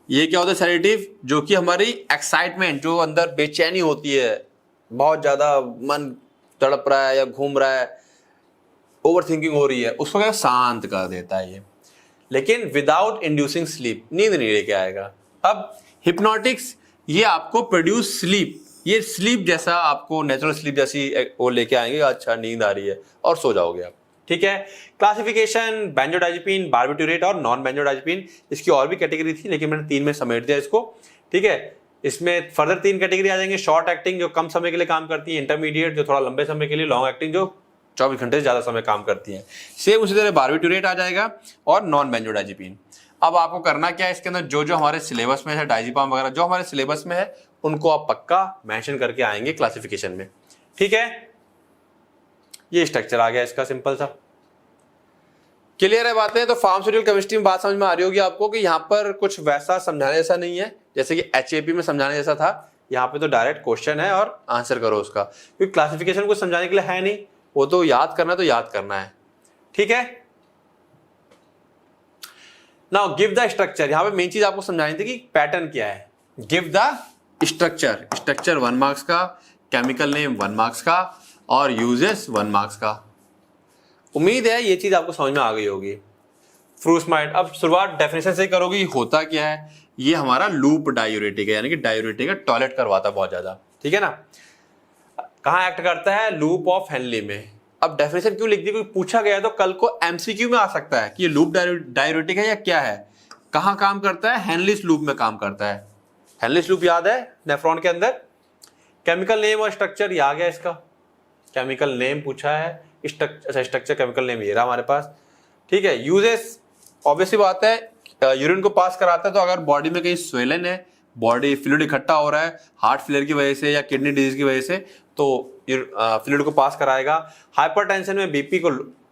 ये क्या होता है सेडेटिव? जो कि हमारी एक्साइटमेंट, जो अंदर बेचैनी होती है, बहुत ज्यादा मन तड़प रहा है या घूम रहा है, ओवर थिंकिंग हो रही है, उसको क्या शांत कर देता है ये, लेकिन विदाउट इंड्यूसिंग स्लीप, नींद नहीं लेके आएगा। अब हिप्नोटिक्स, ये आपको प्रोड्यूस स्लीप, ये स्लीप जैसा आपको नेचुरल स्लीप जैसी वो लेके आएंगे, अच्छा नींद आ रही है और सो जाओगे आप, ठीक है। क्लासिफिकेशन बेंजोडाइजेपिन, बार्बिट्यूरेट और नॉन बेंजोडाइजेपिन, इसकी और भी कैटेगरी थी लेकिन मैंने 3 में समेट दिया इसको, ठीक है। इसमें फर्दर 3 कैटेगरी आ जाएंगे, शॉर्ट एक्टिंग जो कम समय के लिए काम करती है, इंटरमीडिएट जो थोड़ा लंबे समय के लिए, लॉन्ग एक्टिंग जो 24 घंटे से ज्यादा समय काम करती है। सेम उसी तरह बार्बिट्यूरेट आ जाएगा और नॉन बेंजोडाइजेपिन। अब आपको करना क्या है, इसके अंदर जो जो हमारे सिलेबस में है, डायजिपाम वगैरह जो हमारे सिलेबस में है उनको आप पक्का मेंशन करके आएंगे क्लासिफिकेशन में, ठीक है। ये स्ट्रक्चर आ गया इसका सिंपल सा, क्लियर है बातें। तो फार्मास्यूटिकल केमिस्ट्री में बात समझ में आ रही होगी आपको कि यहाँ पर कुछ वैसा समझाने जैसा नहीं है जैसे कि HAP में समझाने जैसा था, यहाँ पे तो डायरेक्ट क्वेश्चन है और आंसर करो उसका, क्योंकि क्लासिफिकेशन को समझाने के लिए है नहीं, वो तो याद करना है। ठीक है, नाउ गिव द स्ट्रक्चर। यहाँ पे मेन चीज आपको समझानी थी कि पैटर्न क्या है। Give the structure, structure 1 marks का, केमिकल नेम 1 मार्क्स का और यूजेस 1 मार्क्स का। उम्मीद है ये चीज आपको समझ में आ गई होगी। फ्रूसमाइड, अब शुरुआत डेफिनेशन से करोगी, होता क्या है, ये हमारा लूप डायूरेटिक है, यानी कि डायूरेटिक है, टॉयलेट करवाता बहुत ज्यादा। ठीक है ना, कहाँ एक्ट करता है, लूप ऑफ हेनली में। अब डेफिनेशन क्यों लिख दी, क्योंकि पूछा गया तो कल को एमसीक्यू में आ सकता है कि ये लूप डायूरेटिक है या क्या है, कहाँ काम करता है, हेनलिस लूप में काम करता है। हेनलिस लूप याद है नेफ्रॉन के अंदर। केमिकल नेम और स्ट्रक्चर ये आ गया इसका, केमिकल नेम पूछा है, स्ट्रक्चर केमिकल नेम ये रहा हमारे पास। ठीक है, यूजेस ऑब्वियसली बात है, यूरिन को पास कराता है, तो अगर बॉडी में कहीं स्वेलन है, बॉडी फ्लूइड इकट्ठा हो रहा है हार्ट फेलियर की वजह से या किडनी डिजीज की वजह से, तो फ्लूइड को पास कराएगा। हाइपरटेंशन में बीपी को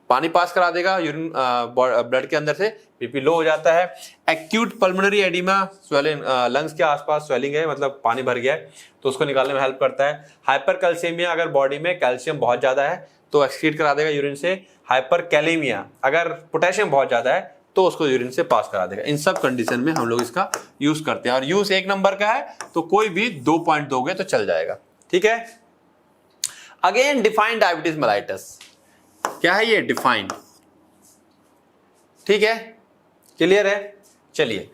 पानी पास करा देगा, यूरिन ब्लड के अंदर से बीपी लो हो जाता है। Acute pulmonary oedema, swelling, lungs के आसपास स्वेलिंग है, मतलब पानी भर गया है, तो उसको निकालने में हेल्प करता है। हाइपर कैल्शियमिया, अगर बॉडी में कैल्शियम बहुत ज्यादा है तो एक्सक्रीट करा देगा यूरिन से। हाइपर कैलेमिया, अगर पोटेशियम बहुत ज्यादा है तो उसको यूरिन से पास करा देगा। इन सब कंडीशन में हम लोग इसका यूज करते हैं, और यूज 1 नंबर का है तो कोई भी 2 पॉइंट दोगे तो चल जाएगा। ठीक है, अगेन डिफाइन डायबिटीज मेलाइटस, क्या है ये, डिफाइन। ठीक है, क्लियर है। चलिए,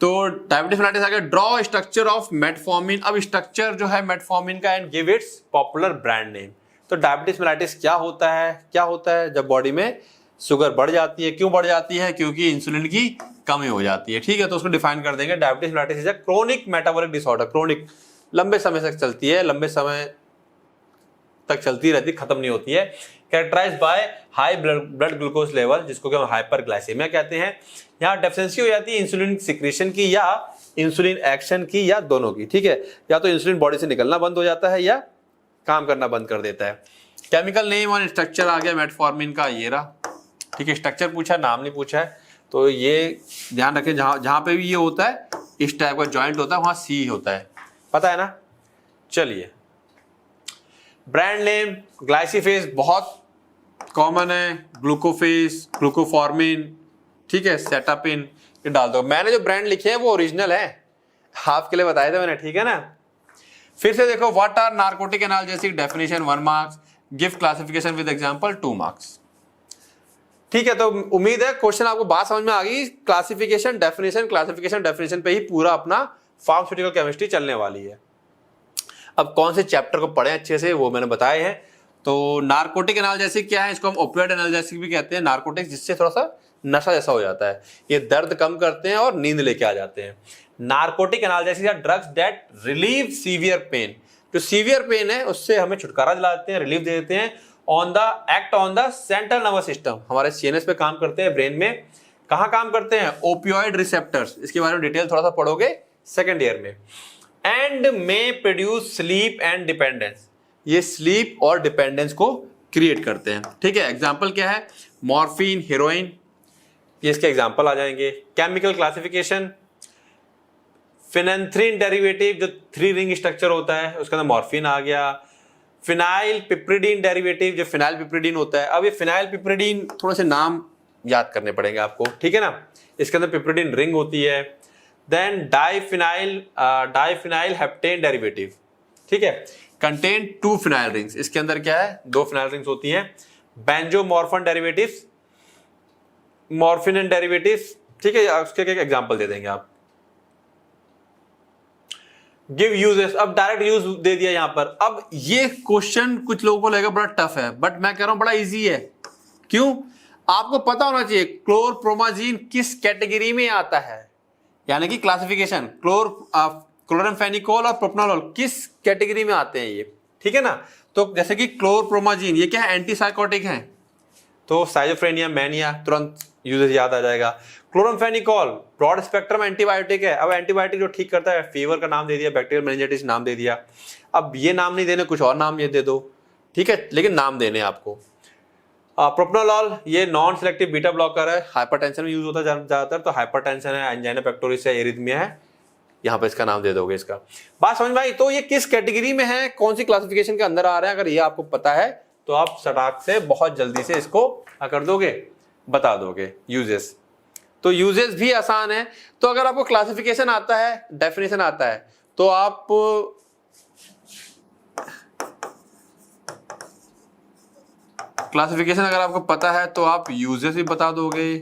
तो डायबिटीज मेलाइटिस आ गया। ड्रॉ स्ट्रक्चर ऑफ मेटफॉर्मिन, अब स्ट्रक्चर जो है मेटफॉर्मिन का and give its popular brand name. तो डायबिटीज मेलाइटिस क्या होता है, जब बॉडी में शुगर बढ़ जाती है। क्यों बढ़ जाती है, क्योंकि इंसुलिन की कमी हो जाती है। ठीक है, तो उसको डिफाइन कर देंगे, diabetes mellitus is a chronic metabolic disorder. Chronic, लंबे समय तक चलती है, लंबे समय तक चलती रहती, खत्म नहीं होती है। Characterized by high blood glucose level, जिसको कि हम हाइपरग्लाइसेमिया कहते हैं। यहाँ डेफिशिएंसी हो जाती है इंसुलिन सिक्रीशन की या इंसुलिन एक्शन की, या दोनों की। ठीक है, या तो इंसुलिन बॉडी से निकलना बंद हो जाता है या काम करना बंद कर देता है। केमिकल नेम और स्ट्रक्चर आ गया मेटफॉर्मिन का, ये रहा। ठीक है, स्ट्रक्चर पूछा, नाम नहीं पूछा है, तो ये ध्यान रखें, जहां पे भी ये होता है इस टाइप का जॉइंट होता है, वहां सी होता है, पता है ना। चलिए, ब्रांड नेम ग्लाइसिफेज बहुत कॉमन है, ग्लूकोफेज, ग्लूकोफॉर्मिन, ठीक है, सेटापिन, ये डाल दो। मैंने जो ब्रांड लिखे हैं वो ओरिजिनल है, आपके लिए बताए थे मैंने। ठीक है ना, फिर से देखो, what are narcotic analgesic, definition 1 marks, give classification with example 2 marks. ठीक है, तो उम्मीद है क्वेश्चन आपको बात समझ में आ गई। क्लासिफिकेशन डेफिनेशन पे ही पूरा अपना फार्मास्यूटिकल केमिस्ट्री चलने वाली है। अब कौन से चैप्टर को पढ़े अच्छे से वो मैंने बताए हैं। तो नार्कोटिक एनाल्जेसिक क्या है, इसको हम ओपियोइड एनाल्जेसिक भी कहते हैं। नार्कोटिक्स जिससे थोड़ा सा नशा जैसा हो जाता है, ये दर्द कम करते हैं और नींद लेके आ जाते हैं। नार्कोटिक एनाल्जेसिक या drugs that relieve severe pain, जो सीवियर पेन है उससे हमें छुटकारा दिलाते हैं, रिलीफ दे देते हैं। On the act on the central nervous system, हमारे सीएनएस पे काम करते हैं, ब्रेन में। कहाँ काम करते हैं, ओपियोइड रिसेप्टर्स, इसके बारे में डिटेल थोड़ा सा पढ़ोगे सेकेंड ईयर में। And may produce sleep and dependence, ये स्लीप और डिपेंडेंस को क्रिएट करते हैं। ठीक है, एग्जाम्पल क्या है, मॉर्फिन, हेरोइन, ये इसके एग्जाम्पल आ जाएंगे। केमिकल क्लासिफिकेशन, फिनेंथ्रीन डेरिवेटिव जो 3 रिंग स्ट्रक्चर होता है उसके अंदर मॉर्फिन आ गया। फिनाइल पिप्रिडीन डेरिवेटिव, जो फिनाइल पिप्रिडीन होता है। अब ये फिनाइल पिप्रिडीन थोड़े से नाम याद करने पड़ेंगे आपको, ठीक है ना। इसके अंदर पिप्रिडीन रिंग होती है। देन डाइफिनाइल हेप्टेन डेरिवेटिव, ठीक है, कंटेन 2 फिनाइल रिंग्स, इसके अंदर क्या है 2 फिनाइल रिंग्स होती हैं। बेंजोमॉर्फिन डेरिवेटिव्स, मॉर्फिन एंड डेरिवेटिव्स, ठीक है, उसके एक एग्जांपल दे देंगे आप। गिव यूजेस, अब डायरेक्ट यूज दे दिया यहां पर। अब ये क्वेश्चन कुछ लोगों को लगेगा बड़ा टफ है, बट मैं कह रहा हूं बड़ा इजी है। क्यों, आपको पता होना चाहिए क्लोरप्रोमाजीन किस कैटेगरी में आता है, यानी कि क्लासिफिकेशन क्लोरामफेनिकोल और प्रोप्रानोल किस कैटेगरी में आते हैं ये, ठीक है ना। तो जैसे कि क्लोरप्रोमाजीन ये क्या है, एंटीसाइकोटिक है, तो साइजोफ्रेनिया, मैनिया, तुरंत यूजेस याद आ जाएगा। क्लोरामफेनिकोल ब्रॉड स्पेक्ट्रम एंटीबायोटिक है। अब एंटीबायोटिक जो ठीक करता है, फीवर का नाम दे दिया, बैक्टीरियल मेनिंजाइटिस नाम दे दिया। अब ये नाम नहीं देने, कुछ और नाम ये दे दो, ठीक है, लेकिन नाम देने आपको। प्रोप्रानोल ये नॉन सिलेक्टिव बीटा ब्लॉकर है, हाइपरटेंशन में यूज होता है ज्यादातर, तो हाइपरटेंशन है, एंजाइना पेक्टोरिस है, एरिथमिया है, यहाँ पे इसका नाम दे दोगे इसका। बात समझ में आई? तो ये किस कैटेगरी में है, कौन सी क्लासिफिकेशन के अंदर आ रहा है, अगर ये आपको पता है तो आप सटाक से बहुत जल्दी से इसको क्या कर दोगे, बता दोगे। यूजेस, तो यूजेस भी आसान है। तो अगर आपको क्लासिफिकेशन आता है, डेफिनेशन आता है, तो आप क्लासिफिकेशन अगर आपको पता है तो आप यूजेस भी बता दोगे,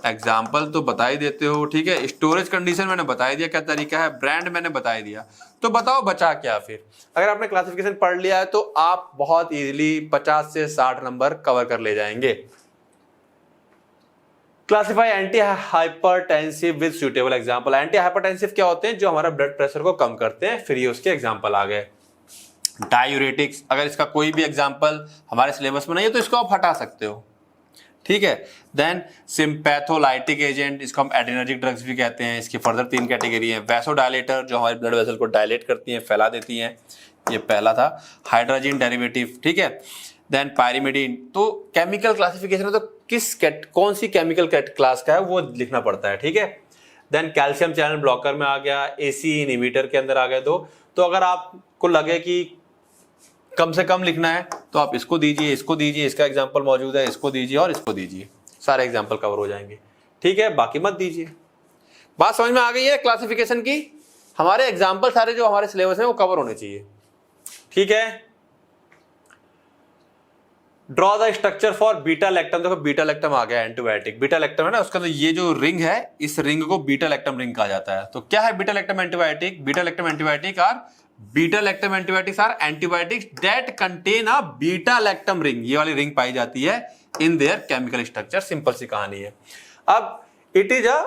एग्जाम्पल तो बता ही देते हो, ठीक है। स्टोरेज कंडीशन मैंने बता ही दिया क्या तरीका है, ब्रांड मैंने बता ही दिया। तो बताओ बचा क्या फिर? अगर आपने क्लासिफिकेशन पढ़ लिया है तो आप बहुत इजीली 50 से 60 नंबर कवर कर ले जाएंगे। Classify anti hypertensive with suitable example. Anti hypertensive क्या होते हैं? जो हमारा ब्लड प्रेशर को कम करते हैं। फिर ये उसके एग्जाम्पल आ गए। डायूरेटिक्स, अगर इसका कोई भी एग्जाम्पल हमारे सिलेबस में नहीं है तो इसको आप हटा सकते हो, ठीक है। देन सिम्पैथोलाइटिक एजेंट, इसको हम एड्रेनर्जिक ड्रग्स भी कहते हैं। इसकी फर्दर 3 कैटेगरी है। वैसोडायलेटर, जो हमारे ब्लड वेसल को डायलेट करती हैं, फैला देती हैं, ये पहला था। हाइड्रोजन डेरिवेटिव, ठीक है। Then pyrimidine. तो केमिकल क्लासिफिकेशन है तो कौन सी केमिकल क्लास का है वो लिखना पड़ता है, ठीक है। देन कैल्शियम चैनल ब्लॉकर में आ गया, एसी इनहिबिटर के अंदर आ गए 2। तो अगर आपको लगे कि कम से कम लिखना है तो आप इसको दीजिए, इसको दीजिए, इसका एग्जांपल मौजूद है, इसको दीजिए और इसको दीजिए, सारे एग्जांपल कवर हो जाएंगे, ठीक है। बाकी मत दीजिए। बात समझ में आ गई है क्लासिफिकेशन की? हमारे एग्जांपल सारे जो हमारे सिलेबस में वो कवर होने चाहिए, ठीक है। Draw the structure for beta lactam. देखो बीटा लैक्टम आ गया, एंटीबायोटिक। बीटा लैक्टम है ना, उसका तो ये जो रिंग है, इस रिंग को बीटा लैक्टम रिंग कहा जाता है। तो क्या है beta lactam antibiotic? Beta lactam antibiotic are beta lactam antibiotics are antibiotics that contain a beta lactam ring. ये वाली रिंग पाई जाती है in their chemical structure. Simple सी कहानी है। अब it is a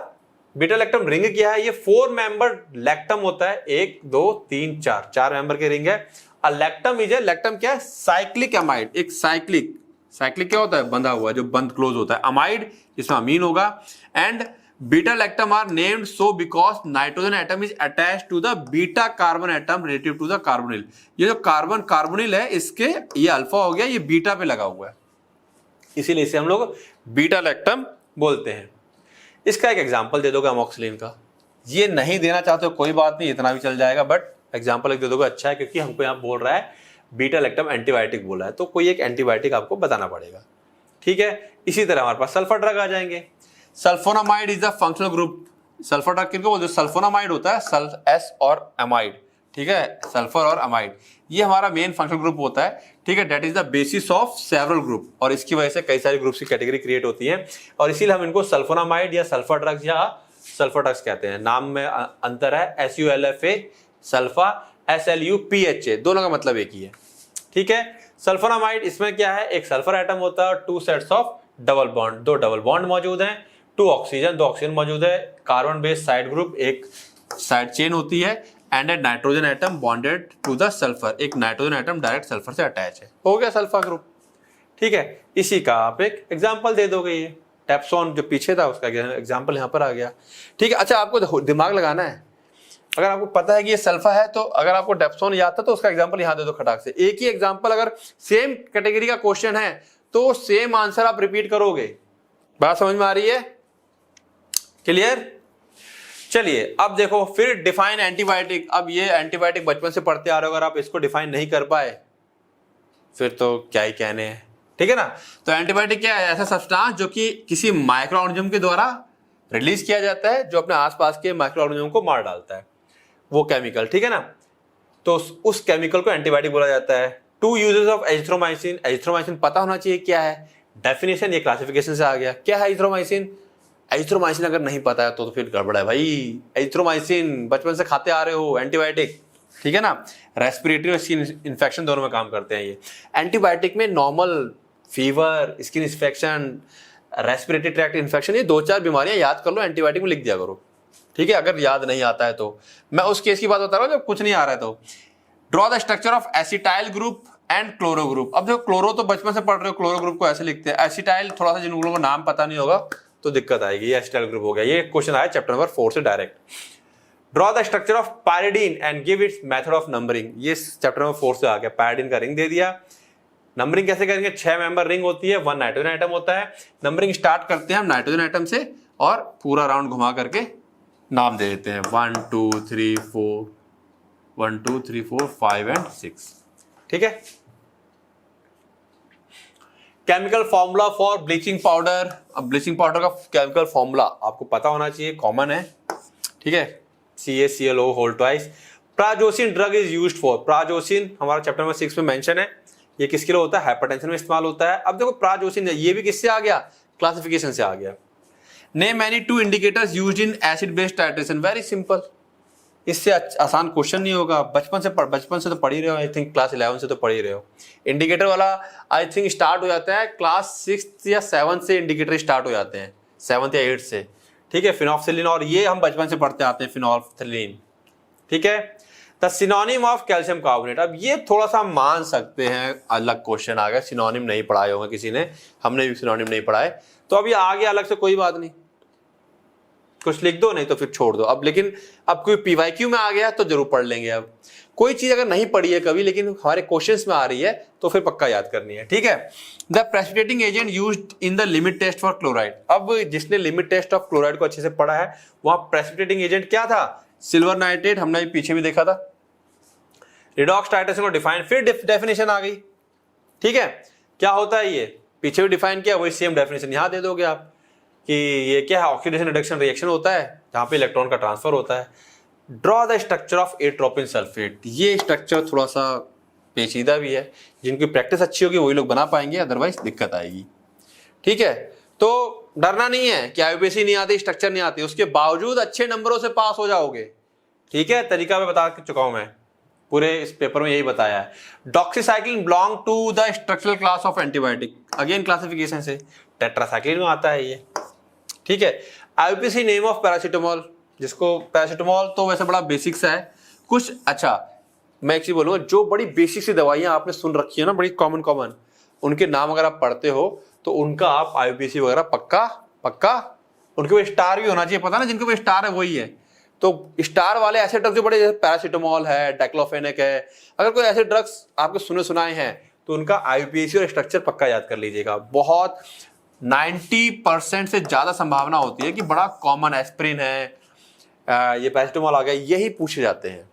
beta lactam ring क्या है? ये 4 मेंबर लैक्टम होता है। 1 2 3 4 मेंबर की रिंग है। लैक्टम इज ए, लैक्टम क्या है? Cyclic amide. एक साइक्लिक क्या होता है? बंधा हुआ, जो बंद क्लोज होता है। अमाइड इसमें अमीन होगा। And beta lactam are named so because nitrogen atom is attached to the beta carbon atom relative to the carbonyl. ये जो कार्बन कार्बोनिल है, इसके ये अल्फा हो गया, ये बीटा पे लगा हुआ है, इसीलिए इसे हम लोग बीटा लैक्टम बोलते हैं। इसका एक एग्जांपल दे दोगे अमोक्सिलिन का। ये नहीं देना चाहते हो कोई बात नहीं, इतना भी चल जाएगा, बट एग्जांपल एक दे दोगे अच्छा है, क्योंकि हमको यहाँ बोल रहा है बीटा लैक्टम एंटीबायोटिक बोला है, तो कोई एक एंटीबायोटिक आपको बताना पड़ेगा, ठीक है। इसी तरह हमारे पास सल्फर ड्रग आ जाएंगे। Sulphonamide is the functional group. Sulphur drug किनको बोलते हैं? सल्फोनामाइड होता है, एस और अमाइड, ठीक है। सल्फर और अमाइड ये हमारा मेन फंक्शनल ग्रुप होता है, ठीक है। That is the basis of several group, और इसकी वजह से कई सारी ग्रुप्स की कैटेगरी क्रिएट होती है, और इसीलिए हम इनको सल्फोनामाइड या सल्फर ड्रग्स या सल्फर ड्रग्स कहते हैं। नाम में अंतर है, SULFA सल्फा, SLUPHA, दोनों का मतलब एक ही है, ठीक है। सल्फोनामाइड, इसमें क्या है? एक सल्फर एटम होता है और 2 sets of double bond, 2 double bond मौजूद हैं, 2 ऑक्सीजन मौजूद है, कार्बन बेस साइड ग्रुप, एक साइड चेन होती है, and a nitrogen atom bonded to the sulphur. एक नाइट्रोजन एटम डायरेक्ट सल्फर से अटैच है, हो गया सल्फर ग्रुप, ठीक है। इसी का आप एक एग्जांपल दे दोगे। ये टेप्सोन जो पीछे था उसका एग्जांपल यहाँ पर आ गया, ठीक है। अच्छा, आपको दिमाग लगाना है। अगर आपको पता है कि ये सल्फा है, तो अगर आपको डेप्सोन याद था तो उसका एग्जांपल यहाँ दे दो खटाक से। एक ही एग्जांपल, अगर सेम कैटेगरी का क्वेश्चन है तो सेम आंसर आप रिपीट करोगे। बात समझ में आ रही है? क्लियर? चलिए अब देखो, फिर डिफाइन एंटीबायोटिक। अब ये एंटीबायोटिक बचपन से पढ़ते आ रहे हो, अगर आप इसको डिफाइन नहीं कर पाए फिर तो क्या ही कहने हैं, ठीक है ना। तो एंटीबायोटिक क्या है? ऐसा सब्सटेंस जो कि किसी माइक्रो ऑर्गेनिज्म के द्वारा रिलीज किया जाता है, जो अपने आसपास के माइक्रो ऑर्गेनिज्म को मार डालता है, वो केमिकल, ठीक है ना। तो उस केमिकल को एंटीबायोटिक बोला जाता है। 2 यूजेस ऑफ एजिथ्रोमाइसिन। एजिथ्रोमाइसिन पता होना चाहिए क्या है, डेफिनेशन ये क्लासिफिकेशन से आ गया। क्या है एजिथ्रोमाइसिन? एजिथ्रोमाइसिन अगर नहीं पता है तो फिर गड़बड़ है भाई। एजिथ्रोमाइसिन बचपन से खाते आ रहे हो, एंटीबायोटिक, ठीक है ना। रेस्पिरेटरी और स्किन इन्फेक्शन दोनों में काम करते हैं ये। एंटीबायोटिक में normal fever, skin infection, respiratory tract infection, ये 2-4 बीमारियां याद कर लो, एंटीबायोटिक में लिख दिया करो, ठीक है। अगर याद नहीं आता है तो मैं उस केस की बात बता रहा हूं जब कुछ नहीं आ रहा है। तो draw the structure of acetyl group and chloro group. अब देखो, क्लोरो तो बचपन से पढ़ रहे हो, क्लोरो ग्रुप को ऐसे लिखते हैं। एसिटाइल थोड़ा सा जिन लोगों को नाम पता नहीं होगा तो दिक्कत आएगी। ये एसिटाइल ग्रुप हो गया। ये क्वेश्चन आया चैप्टर नंबर 4 से direct. Draw the structure of pyridine and give its method of numbering. ये चैप्टर नंबर 4 से आ गया। पायरिडीन का रिंग दे दिया। नंबरिंग कैसे करेंगे? 6 मेंबर रिंग होती है, 1 नाइट्रोजन एटम होता है। नंबरिंग स्टार्ट करते हैं हम नाइट्रोजन एटम से और पूरा राउंड घुमा करके नाम दे देते हैं 1 2 3 4 1 2 3 4 5 एंड 6। ठीक है। Chemical formula for bleaching powder. अब ब्लीचिंग पाउडर का केमिकल फॉर्मूला आपको पता होना चाहिए, कॉमन है। ठीक है, CaClO whole twice. Prazosin drug is used for, prazosin हमारा चैप्टर नंबर 6 में मेंशन है। ये किसके लिए होता है? हाइपरटेंशन में इस्तेमाल होता है। अब देखो प्राजोसिन ये भी किससे आ गया? क्लासिफिकेशन से आ गया। Name any 2 indicators used in acid based titration. Very simple, इससे आसान क्वेश्चन नहीं होगा। बचपन से तो पढ़ ही रहे हो, आई थिंक क्लास 11 से तो पढ़ ही रहे हो। इंडिकेटर वाला आई थिंक स्टार्ट हो जाता है क्लास 6 या 7 से, इंडिकेटर स्टार्ट हो जाते हैं 7 या 8 से। ठीक है, फिनॉक्सिलिन, और ये हम बचपन से पढ़ते आते हैं, फिनॉल्फथलीन। ठीक है, the synonym of calcium carbonate. अब ये थोड़ा सा मान सकते हैं अलग क्वेश्चन आ गया, सिनोनिम नहीं पढ़ाए होंगे किसी ने, हमने भी सिनोनिम नहीं पढ़ाए, तो अब ये आ गया अलग से, कोई बात नहीं, कुछ लिख दो, नहीं तो फिर छोड़ दो। अब लेकिन अब कोई PYQ में आ गया तो जरूर पढ़ लेंगे। अब कोई चीज अगर नहीं पढ़ी है कभी लेकिन हमारे क्वेश्चंस में आ रही है तो फिर पक्का याद करनी है। ठीक है, the precipitating agent used in the limit test for chloride. अब जिसने लिमिट टेस्ट ऑफ क्लोराइड को अच्छे से पढ़ा है, वहां प्रेसिपिटेटिंग एजेंट क्या था? Silver nitrate. हमने पीछे भी देखा था। रिडॉक्स टाइट्रेशन को डिफाइन, फिर डेफिनेशन आ गई। ठीक है, क्या होता है ये पीछे भी डिफाइन किया, वही सेम डेफिनेशन यहां दे दोगे आप कि ये क्या है? ऑक्सीडेशन रिडक्शन रिएक्शन होता है जहां पे इलेक्ट्रॉन का ट्रांसफर होता है। Draw the structure of atropine sulphate. ये स्ट्रक्चर थोड़ा सा पेचीदा भी है, जिनकी प्रैक्टिस अच्छी होगी वही लोग बना पाएंगे, अदरवाइज दिक्कत आएगी। ठीक है, तो डरना नहीं है कि IUPAC नहीं आती, स्ट्रक्चर नहीं आती, उसके बावजूद अच्छे नंबरों से पास हो जाओगे। ठीक है, तरीका मैं बता चुका हूं, मैं पूरे इस पेपर में यही बताया है। Doxycycline belong to the structural class of antibiotic, again classification से टेट्रासाइक्लिन में आता है ये। ठीक है, IUPAC नेम ऑफ पैरासीटामोल, जिसको पैरासीटामोल तो वैसे बड़ा बेसिक सा है कुछ। अच्छा, मैं एक चीज बोलूंगा, जो बड़ी बेसिक सी दवाइयां आपने सुन रखी है ना, बड़ी कॉमन, उनके नाम अगर आप पढ़ते हो तो उनका आप IUPAC वगैरह पक्का उनके वो स्टार भी होना चाहिए, पता ना, जिनके वो स्टार है वही है। तो स्टार वाले ऐसे ड्रग्स जो बड़े, जैसे पैरासीटामोल है, डाइक्लोफेनेक है, अगर कोई ऐसे ड्रग्स आपके सुनाए हैं तो उनका IUPAC और स्ट्रक्चर पक्का याद कर लीजिएगा। बहुत 90% से ज्यादा संभावना होती है कि बड़ा कॉमन एस्प्रिन है, ये पैरासीटामोल आ गया, यही पूछे जाते हैं।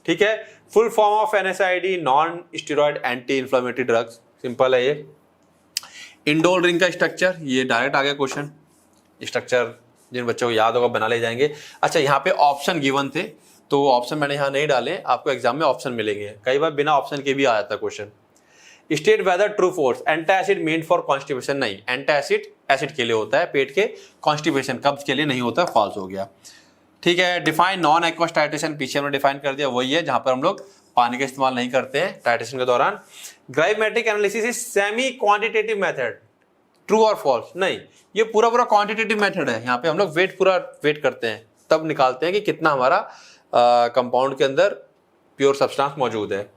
ठीक है, full form of NSAID, non steroid anti inflammatory drugs, simple है ये। इंडोल रिंग का स्ट्रक्चर, ये डायरेक्ट आ गया क्वेश्चन। स्ट्रक्चर जिन बच्चों को याद होगा बना ले जाएंगे। अच्छा, यहाँ पे ऑप्शन गिवन थे तो ऑप्शन मैंने यहाँ नहीं डाले, आपको एग्जाम में ऑप्शन मिलेंगे, कई बार बिना ऑप्शन के भी आ जाता है question. State whether true force, antacid main for constipation, नहीं, एंटासिड एसिड के लिए होता है, पेट के कॉन्स्टिपेशन कब्ज के लिए नहीं होता, फॉल्स हो गया। ठीक है, डिफाइन नॉन एक्वस टाइट्रेशन, पीछे हमने डिफाइन कर दिया, वही है जहां पर हम लोग पानी का इस्तेमाल नहीं करते हैं टाइट्रेशन के दौरान। Gravimetric analysis is semi quantitative method, true और फॉल्स, नहीं, ये पूरा क्वांटिटेटिव मेथड है। यहाँ पे हम लोग वेट करते हैं, तब निकालते हैं कि कितना हमारा कंपाउंड के अंदर प्योर सब्सटेंस मौजूद है।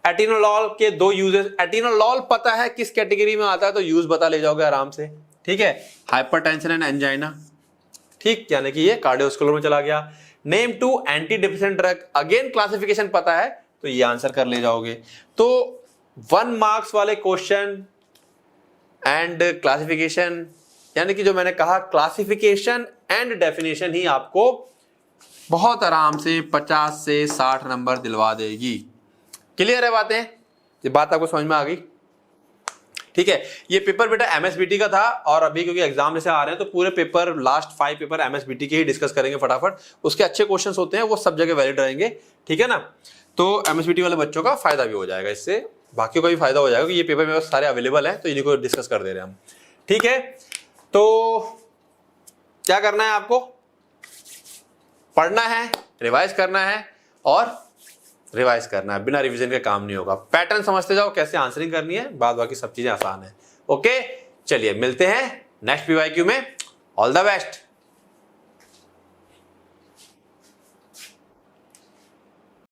एटिनोलॉल के 2 यूजेस, एटिनोलॉल पता है किस कैटेगरी में आता है तो यूज बता ले जाओगे आराम से। ठीक है, हाइपरटेंशन एंड एंजाइना, ठीक, यानी कि ये कार्डियोवास्कुलर में चला गया। Name 2 anti depressant drug, again classification पता है तो ये आंसर कर ले जाओगे। तो 1 मार्क्स वाले क्वेश्चन एंड क्लासिफिकेशन, यानी कि जो मैंने कहा क्लासिफिकेशन एंड डेफिनेशन ही आपको बहुत आराम से 50 से 60 नंबर दिलवा देगी। क्लियर है बातें? ये बात आपको समझ में आ गई? ठीक है, ये पेपर बेटा MSBT का था, और अभी क्योंकि एग्जाम जैसे आ रहे हैं तो पूरे पेपर, लास्ट 5 पेपर MSBT के ही डिस्कस करेंगे फटाफट। उसके अच्छे क्वेश्चंस होते हैं, वो सब जगह वैलिड रहेंगे। ठीक है ना, तो MSBT वाले बच्चों का फायदा भी हो जाएगा, इससे बाकी का भी फायदा हो जाएगा कि ये पेपर मेरे पास सारे अवेलेबल हैं, तो इन्हीं को डिस्कस कर दे रहे हैं हम। ठीक है, तो क्या करना है आपको? पढ़ना है, रिवाइज करना है और रिवाइज करना है, बिना रिवीजन के काम नहीं होगा। पैटर्न समझते जाओ, कैसे आंसरिंग करनी है, बाद बाकी सब चीजें आसान है। ओके, चलिए मिलते हैं नेक्स्ट PYQ में। All the best.